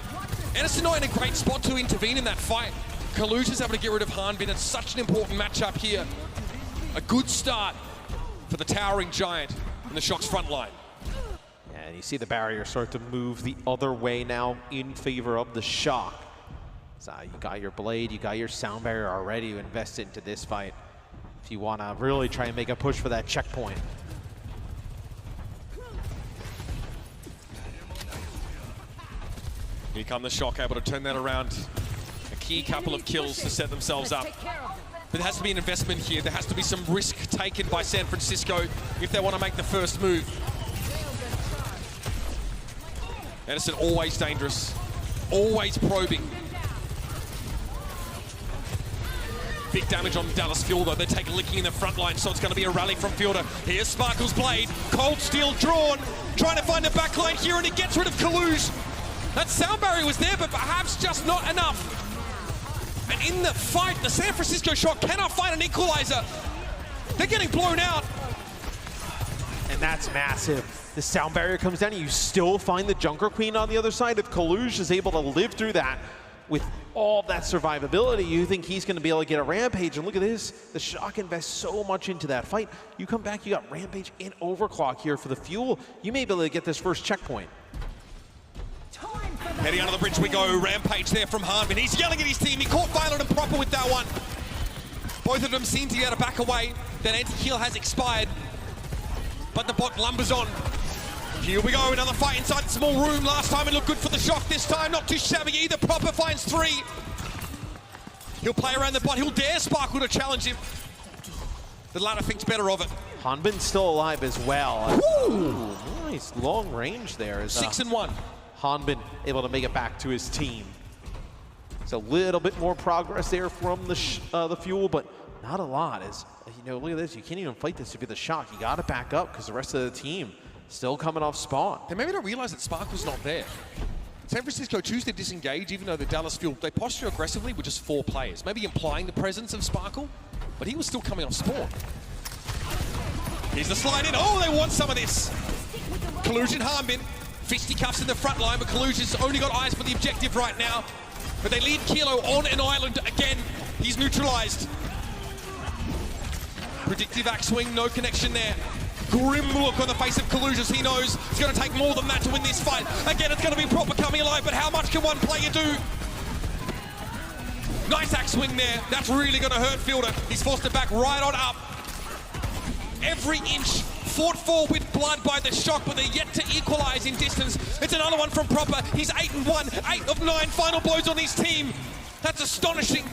Edison not in a great spot to intervene in that fight. Kalush is able to get rid of Harmbin. It's such an important matchup here. A good start for the towering giant in the Shock's front line. Yeah, and you see the barrier start to move the other way now in favor of the Shock. So you got your Blade, you got your sound barrier already to invest into this fight if you want to really try and make a push for that checkpoint. Here come the Shock, able to turn that around. A key couple of kills to set themselves up. But there has to be an investment here. There has to be some risk taken by San Francisco if they want to make the first move. Edison always dangerous, always probing. Big damage on Dallas Fuel though. They take a licking in the front line, so it's going to be a rally from Fielder. Here's Sparkle's Blade, Cold Steel drawn, trying to find a backline here, and he gets rid of Kalush. That sound barrier was there, but perhaps just not enough. And in the fight, the San Francisco Shock cannot find an equalizer. They're getting blown out. And that's massive. The sound barrier comes down, and you still find the Junker Queen on the other side. If Kalush is able to live through that with all that survivability, you think he's going to be able to get a Rampage. And look at this, the Shock invests so much into that fight. You come back, you got Rampage and Overclock here for the Fuel. You may be able to get this first checkpoint. Heading under the bridge we go. Rampage there from Harmbin. He's yelling at his team. He caught Violet and Proper with that one. Both of them seem to be able to back away. That anti-heal has expired, but the bot lumbers on. Here we go, another fight inside the small room. Last time it looked good for the Shock. This time not too shabby either. Proper finds 3. He'll play around the bot. He'll dare Sparkle to challenge him. The latter thinks better of it. Harmbin's still alive as well. Ooh, nice long range there. 6 and 1. Harmbin able to make it back to his team. It's a little bit more progress there from the Fuel, but Not a lot. As you know, look at this. You can't even fight this to be the Shock. You got to back up because the rest of the team still coming off spawn. They maybe don't realize that Spark was not there. San Francisco choose to disengage, even though the Dallas Fuel, they posture aggressively with just 4 players, maybe implying the presence of Sparkle, but he was still coming off spawn. Here's the slide in. Oh, they want some of this. Collusion Harmbin, fisticuffs in the front line, but Collusion's only got eyes for the objective right now. But they leave Kilo on an island again. He's neutralized. Predictive axe swing, no connection there. Grim look on the face of Collusion. He knows it's going to take more than that to win this fight. Again, it's going to be Proper coming alive, but how much can one player do? Nice axe swing there. That's really going to hurt Fielder. He's forced it back right on up. Every inch fought for with blood by the Shock, but they're yet to equalize in distance. It's another one from Proper. He's 8-1, 8 of 9 final blows on his team. That's astonishing.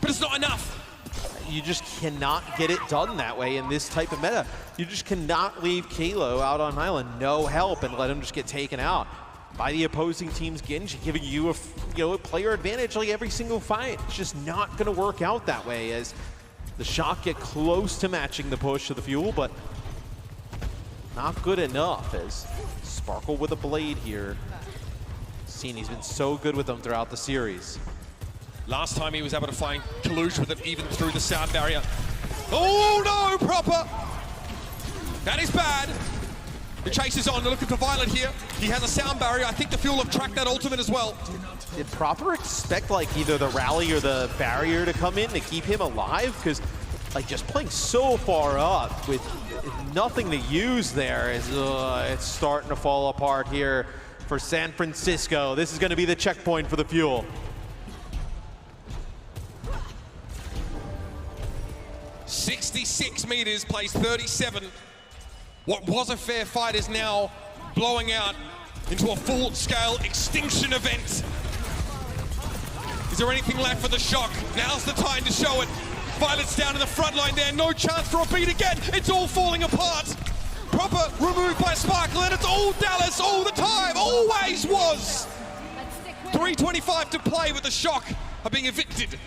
But it's not enough. You just cannot get it done that way in this type of meta. You just cannot leave Kalo out on island, no help, and let him just get taken out by the opposing team's Genji, giving you a player advantage like every single fight. It's just not going to work out that way as the Shock get close to matching the push of the Fuel, but not good enough as Sparkle with a blade here. Seen he's been so good with them throughout the series. Last time he was able to find Collusion with it even through the sound barrier. Oh no, Proper! That is bad. The chase is on, they're looking for Violet here. He has a sound barrier. I think the Fuel have tracked that ultimate as well. Did Proper expect like either the rally or the barrier to come in to keep him alive? Because like just playing so far up with nothing to use there is it's starting to fall apart here for San Francisco. This is going to be the checkpoint for the Fuel. 66 meters, plays 37. What was a fair fight is now blowing out into a full-scale extinction event. Is there anything left for the Shock? Now's the time to show it. Violet's down in the front line there, no chance for a beat again. It's all falling apart. Proper removed by Sparkle, and it's all Dallas all the time, always was. 3:25 to play, but the Shock are being evicted.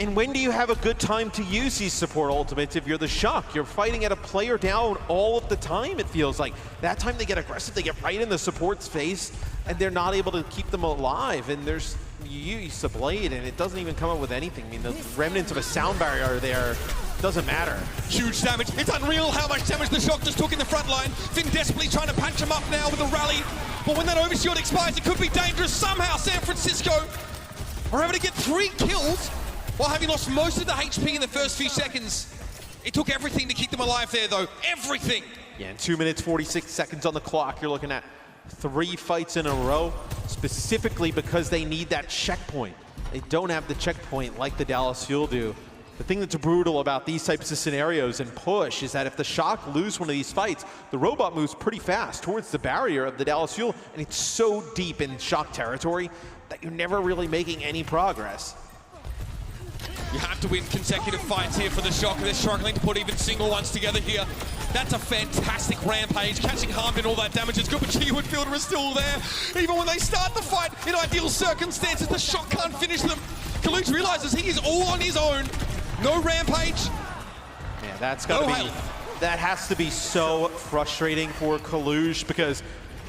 And when do you have a good time to use these support ultimates if you're the Shock? You're fighting at a player down all of the time, it feels like. That time they get aggressive, they get right in the support's face, and they're not able to keep them alive. And there's, you use the blade, and it doesn't even come up with anything. I mean, the remnants of a sound barrier are there. Doesn't matter. Huge damage. It's unreal how much damage the Shock just took in the front line. Finn desperately trying to punch him up now with a rally. But when that overshield expires, it could be dangerous. Somehow San Francisco are able to get 3 kills while having lost most of the HP in the first few seconds. It took everything to keep them alive there, though. Everything. Yeah, in 2 minutes, 46 seconds on the clock, you're looking at 3 fights in a row, specifically because they need that checkpoint. They don't have the checkpoint like the Dallas Fuel do. The thing that's brutal about these types of scenarios and push is that if the Shock lose one of these fights, the robot moves pretty fast towards the barrier of the Dallas Fuel, and it's so deep in Shock territory that you're never really making any progress. You have to win consecutive fights here for the Shock. They're struggling to put even single ones together here. That's a fantastic rampage. Catching harm and all that damage is good, but G-Wood Fielder is still there. Even when they start the fight, in ideal circumstances, the Shock can't finish them. Kaluch realizes he is all on his own. No rampage. Yeah, that's gotta be, that has to be so frustrating for Kalush because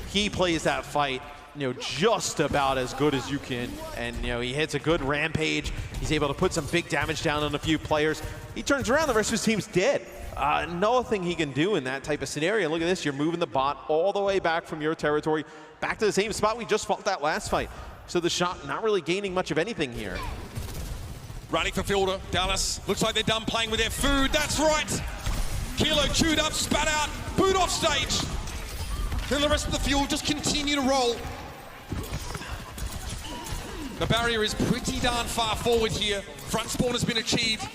he plays that fight, you know, just about as good as you can. And, you know, he hits a good rampage. He's able to put some big damage down on a few players. He turns around, the rest of his team's dead. Nothing he can do in that type of scenario. And look at this, you're moving the bot all the way back from your territory, back to the same spot we just fought that last fight. So the Shock not really gaining much of anything here. Running for Fielder, Dallas. Looks like they're done playing with their food. That's right. Kilo chewed up, spat out, boot off stage. Then the rest of the Fuel just continue to roll. The barrier is pretty darn far forward here. Front spawn has been achieved.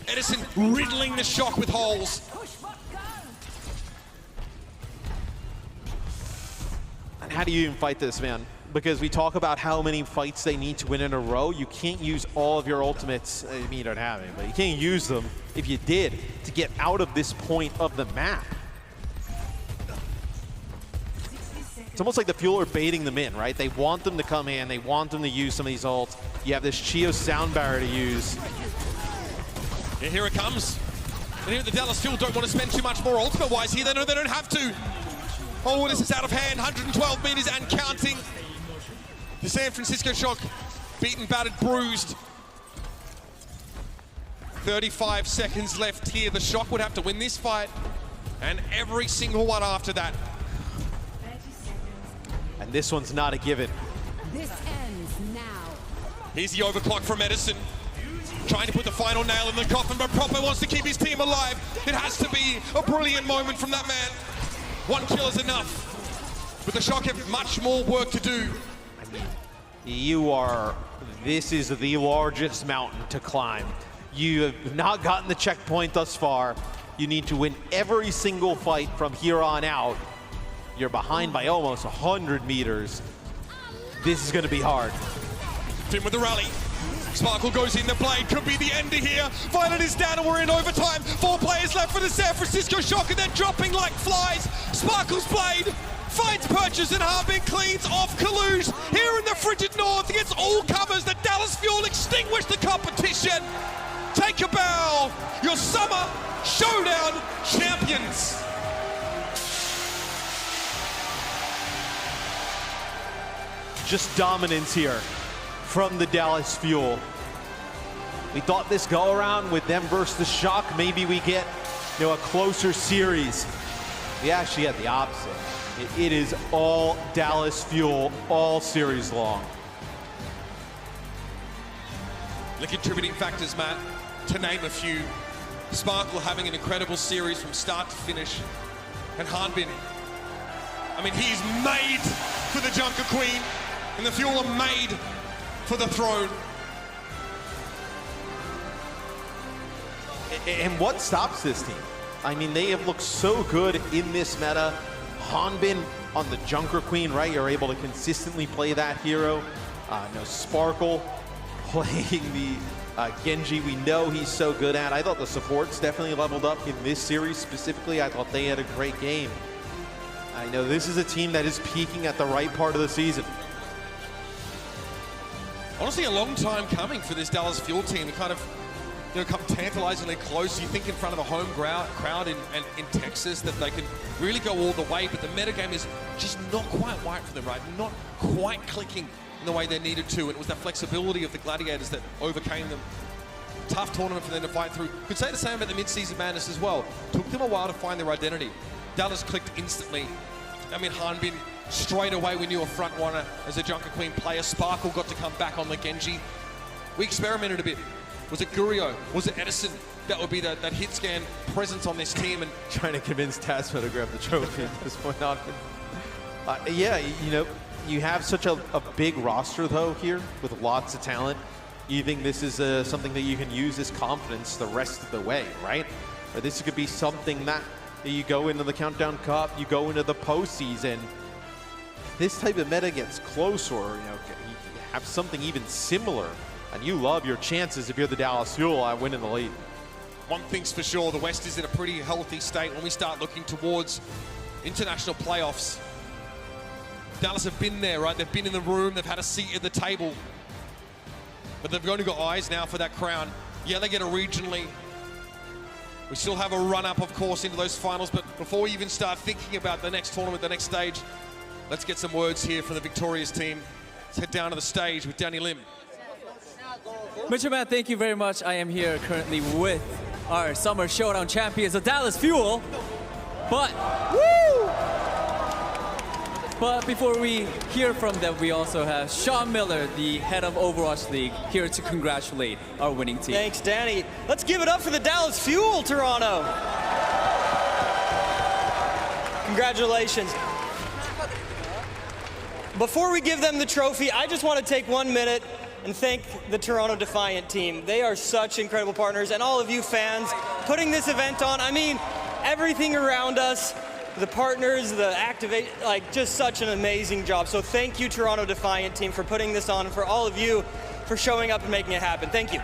Edison riddling the Shock with holes. And how do you even fight this, man? Because we talk about how many fights they need to win in a row. You can't use all of your ultimates. I mean, you don't have any, but you can't use them, if you did, to get out of this point of the map. It's almost like the Fuel are baiting them in, right? They want them to come in. They want them to use some of these ults. You have this Chio sound barrier to use. Yeah, here it comes. And here the Dallas Fuel don't want to spend too much more ultimate-wise here. They know they don't have to. Oh, this is out of hand. 112 meters and counting. The San Francisco Shock beaten, battered, bruised. 35 seconds left here. The Shock would have to win this fight, and every single one after that. And this one's not a given. This ends now. Here's the overclock from Edison. Trying to put the final nail in the coffin, but Proper wants to keep his team alive. It has to be a brilliant moment from that man. One kill is enough. But the Shock have much more work to do. This is the largest mountain to climb. You have not gotten the checkpoint thus far. You need to win every single fight from here on out. You're behind by almost 100 meters. This is gonna be hard. Finn with the rally. Sparkle goes in the blade, could be the end of here. Violet is down and we're in overtime. 4 players left for the San Francisco Shock and they're dropping like flies. Sparkle's blade finds Purchase and Harbin cleans off Kaluge. Here in the frigid north against all comers, the Dallas Fuel extinguish the competition. Take a bow, your Summer Showdown champions. Just dominance here from the Dallas Fuel. We thought this go around with them versus the Shock, maybe we get, a closer series. We actually had the opposite. It is all Dallas Fuel all series long. The contributing factors, Matt, to name a few. Sparkle having an incredible series from start to finish. And Hanbin, I mean, he's made for the Junker Queen, and the Fuel are made for the throne. And what stops this team? I mean, they have looked so good in this meta. Hanbin on the Junker Queen, right? You're able to consistently play that hero. Sparkle playing the Genji, we know he's so good at. I thought the supports definitely leveled up in this series specifically. I thought they had a great game. I know this is a team that is peaking at the right part of the season. Honestly, a long time coming for this Dallas Fuel team to kind of, come tantalizingly close. You think in front of a home crowd in Texas that they can really go all the way, but the metagame is just not quite right for them, right? Not quite clicking in the way they needed to, and it was that flexibility of the Gladiators that overcame them. Tough tournament for them to fight through. Could say the same about the mid-season madness as well. Took them a while to find their identity. Dallas clicked instantly. I mean, Hanbin, straight away we knew a front runner as a Junker Queen player. Sparkle got to come back on the Genji. We experimented a bit. Was it Gurio? Was it Edison? That would be that hit scan presence on this team. And trying to convince Tasma to grab the trophy at this point on. You have such a big roster though here with lots of talent. You think this is something that you can use as confidence the rest of the way, right? Or this could be something that you go into the Countdown Cup, you go into the postseason. This type of meta gets close, or you have something even similar, and you love your chances if you're the Dallas Fuel at winning the league. One thing's for sure, the West is in a pretty healthy state when we start looking towards international playoffs. Dallas have been there, right? They've been in the room, they've had a seat at the table, but they've only got eyes now for that crown. Yeah, they get it regionally. We still have a run-up, of course, into those finals, but before we even start thinking about the next tournament, the next stage, let's get some words here from the victorious team. Let's head down to the stage with Danny Lim. Mr. Matt, thank you very much. I am here currently with our Summer Showdown champions, the Dallas Fuel. But before we hear from them, we also have Sean Miller, the head of Overwatch League, here to congratulate our winning team. Thanks, Danny. Let's give it up for the Dallas Fuel, Toronto. Congratulations. Before we give them the trophy, I just want to take 1 minute and thank the Toronto Defiant team. They are such incredible partners, and all of you fans putting this event on. I mean, everything around us, the partners, the activate, just such an amazing job. So thank you, Toronto Defiant team, for putting this on, and for all of you for showing up and making it happen. Thank you.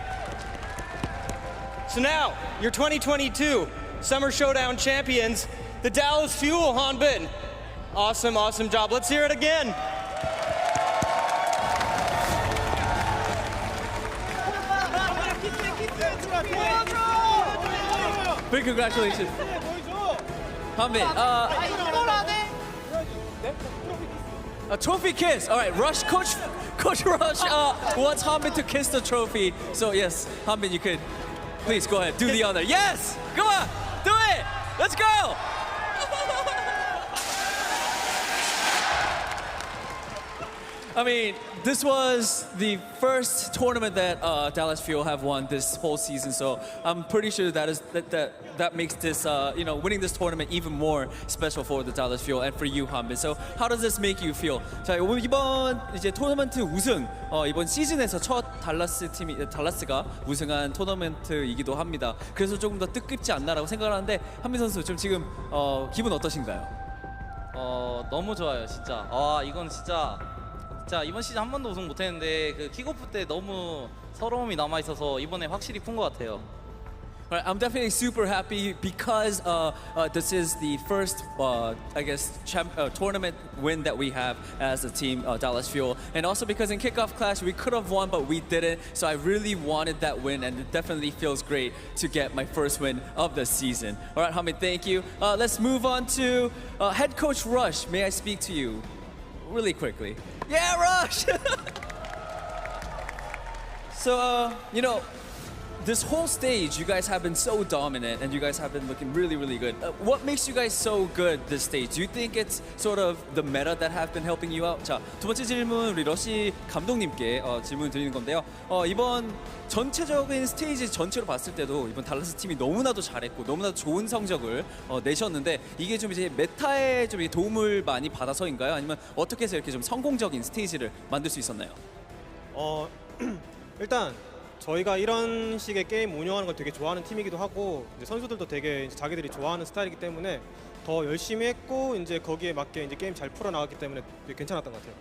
So now, your 2022 Summer Showdown champions, the Dallas Fuel, Hanbin. Awesome, awesome job. Let's hear it again. Big congratulations. Hanbin, a trophy kiss. All right, Rush, Coach Rush wants Hanbin to kiss the trophy. So yes, Hanbin, you could please go ahead, do the honor. Yes, come on, do it. Let's go. I mean, this was the first tournament that Dallas Fuel have won this whole season, so I'm pretty sure that makes this, winning this tournament even more special for the Dallas Fuel and for you, Hanbin. So how does this make you feel? 자, 이번 이제 토너먼트 우승, 이번 시즌에서 첫 달라스가 우승한 토너먼트이기도 합니다. 그래서 조금 더 뜻깊지 않나라고 생각하는데 한빈 선수 좀 지금 기분 어떠신가요? 너무 좋아요, 진짜. 이건 진짜 이번 시즌 한 번도 우승 못했는데 그 킥오프 때 너무 서러움이 남아 있어서 이번에 확실히 푼 것 같아요. Right, I'm definitely super happy because this is the first, tournament win that we have as a team, Dallas Fuel. And also because in Kickoff Clash, we could have won, but we didn't. So I really wanted that win, and it definitely feels great to get my first win of the season. All right, Hamid, thank you. Let's move on to Head Coach Rush. May I speak to you really quickly? Yeah, Rush! So, this whole stage, you guys have been so dominant and you guys have been looking really, really good. What makes you guys so good this stage? Do you think it's sort of the meta that have been helping you out? 자, 두 번째 질문 우리 러시 감독님께 질문 드리는 건데요. 이번 전체적인 스테이지 전체로 봤을 때도 이번 달라스 팀이 너무나도 잘했고 너무나도 좋은 성적을 내셨는데 이게 좀 이제 메타에 좀 도움을 많이 받아서인가요? 아니면 어떻게 해서 이렇게 좀 성공적인 스테이지를 만들 수 있었나요? 일단 저희가 이런 식의 게임 운영하는 걸 되게 좋아하는 팀이기도 하고 이제 선수들도 되게 이제 자기들이 좋아하는 스타일이기 때문에 더 열심히 했고 이제 거기에 맞게 이제 게임 잘 풀어 나갔기 때문에 되게 괜찮았던 것 같아요.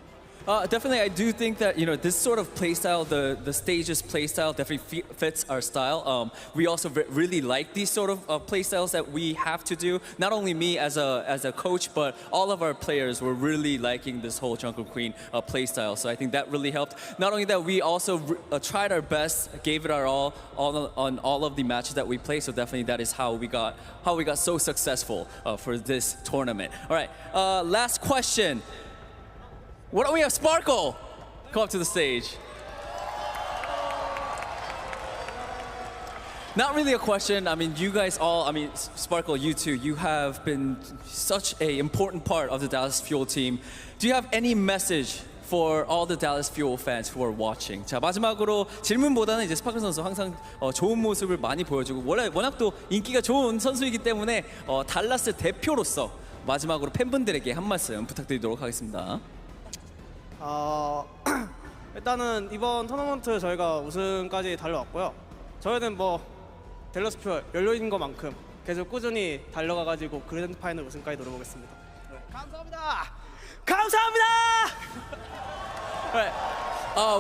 Definitely, I do think that this sort of play style, the stages play style, definitely fits our style. We also really like these sort of play styles that we have to do. Not only me as a coach, but all of our players were really liking this whole Jungle Queen play style. So I think that really helped. Not only that, we also tried our best, gave it our all on all of the matches that we played. So definitely, that is how we got so successful for this tournament. All right, last question. What do we have? Sparkle! Come up to the stage. Not really a question. I mean, you guys all, Sparkle, you too, you have been such an important part of the Dallas Fuel team. Do you have any message for all the Dallas Fuel fans who are watching? 자, 마지막으로 질문보다는 이제 스파클 선수 항상 좋은 모습을 많이 보여주고 워낙 또 인기가 좋은 선수이기 때문에 달라스 대표로서 마지막으로 팬분들에게 한 말씀 부탁드리도록 하겠습니다. 일단은 이번 토너먼트 저희가 우승까지 달려왔고요. 저희는 댈러스 퓨어 열려있는 것만큼 계속 꾸준히 달려가가지고 그랜드 파이널 우승까지 노려보겠습니다. 감사합니다. 감사합니다.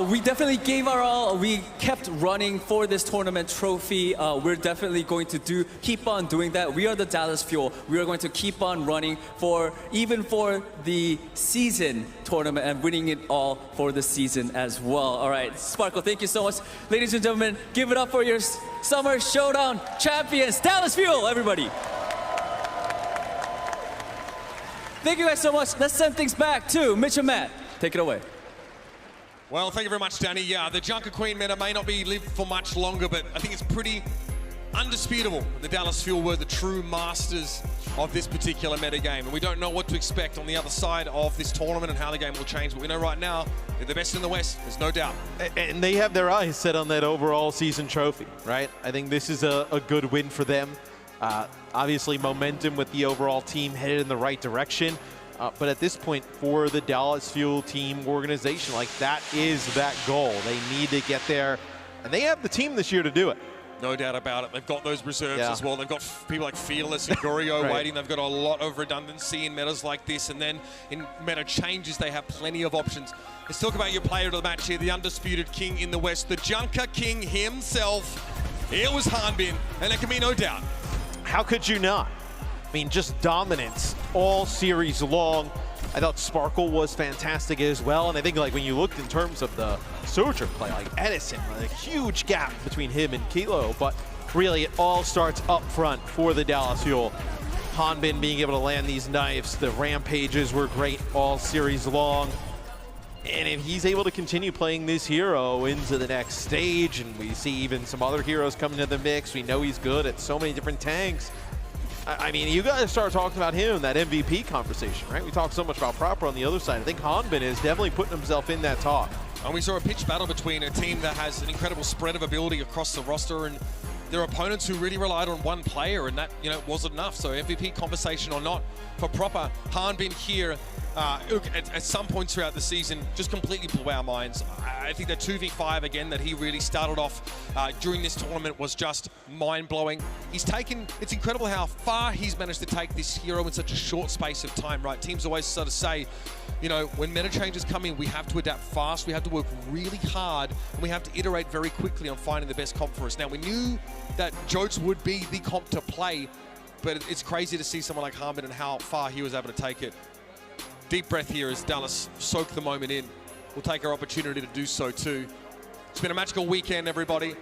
We definitely gave our all. We kept running for this tournament trophy. We're definitely going to keep on doing that. We are the Dallas Fuel. We are going to keep on running even for the season tournament and winning it all for the season as well. All right, Sparkle, thank you so much. Ladies and gentlemen, give it up for your Summer Showdown champions, Dallas Fuel, everybody. Thank you guys so much. Let's send things back to Mitch and Matt. Take it away. Well, thank you very much, Danny. Yeah, the Junker Queen meta may not be lived for much longer, but I think it's pretty undisputable. The Dallas Fuel were the true masters of this particular meta game, and we don't know what to expect on the other side of this tournament and how the game will change, but we know right now they're the best in the West, there's no doubt. And they have their eyes set on that overall season trophy, right? I think this is a good win for them. Obviously, momentum with the overall team headed in the right direction. But at this point, for the Dallas Fuel team organization, that is that goal. They need to get there, and they have the team this year to do it. No doubt about it. They've got those reserves as well. They've got people like Fearless and Gorio waiting. They've got a lot of redundancy in metas like this, and then in meta changes, they have plenty of options. Let's talk about your player of the match here, the undisputed king in the West, the Junker King himself. It was Hanbin, and there can be no doubt. How could you not? I mean, just dominance all series long. I thought Sparkle was fantastic as well, and I think when you looked in terms of the Sojourn play, Edison, a huge gap between him and Kilo, but really it all starts up front for the Dallas Fuel. Hanbin being able to land these knives, the rampages were great all series long. And if he's able to continue playing this hero into the next stage, and we see even some other heroes coming to the mix, we know he's good at so many different tanks. I mean, you guys start talking about him in that MVP conversation, right? We talk so much about Proper on the other side. I think Hanbin is definitely putting himself in that talk. And we saw a pitched battle between a team that has an incredible spread of ability across the roster and their opponents who really relied on one player, and that, you know, wasn't enough. So MVP conversation or not for Proper, Hanbin here at some points throughout the season just completely blew our minds. I think the 2v5 again that he really started off during this tournament was just mind-blowing. It's incredible how far he's managed to take this hero in such a short space of time, right? Teams always sort of say, you know, when meta changes come in, we have to adapt fast, we have to work really hard, and we have to iterate very quickly on finding the best comp for us. Now, we knew that Jokes would be the comp to play, but it's crazy to see someone like Hanbin and how far he was able to take it. Deep breath here as Dallas soak the moment in. We'll take our opportunity to do so too. It's been a magical weekend, everybody.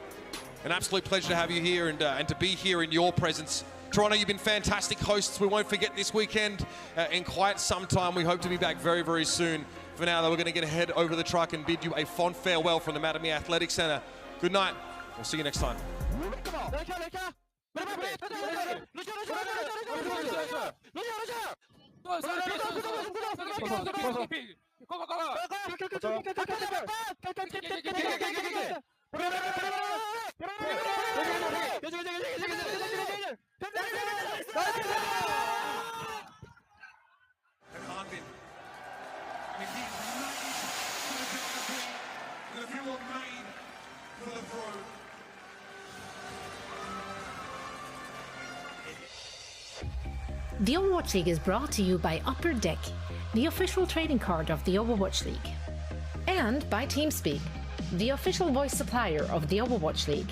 An absolute pleasure to have you here and to be here in your presence. Toronto, you've been fantastic hosts. We won't forget this weekend in quite some time. We hope to be back very, very soon. For now, though, we're going to get ahead over the truck and bid you a fond farewell from the Mattamy Athletic Center. Good night. We'll see you next time. The Overwatch League is brought to you by Upper Deck, the official trading card of the Overwatch League. And by TeamSpeak, the official voice supplier of the Overwatch League.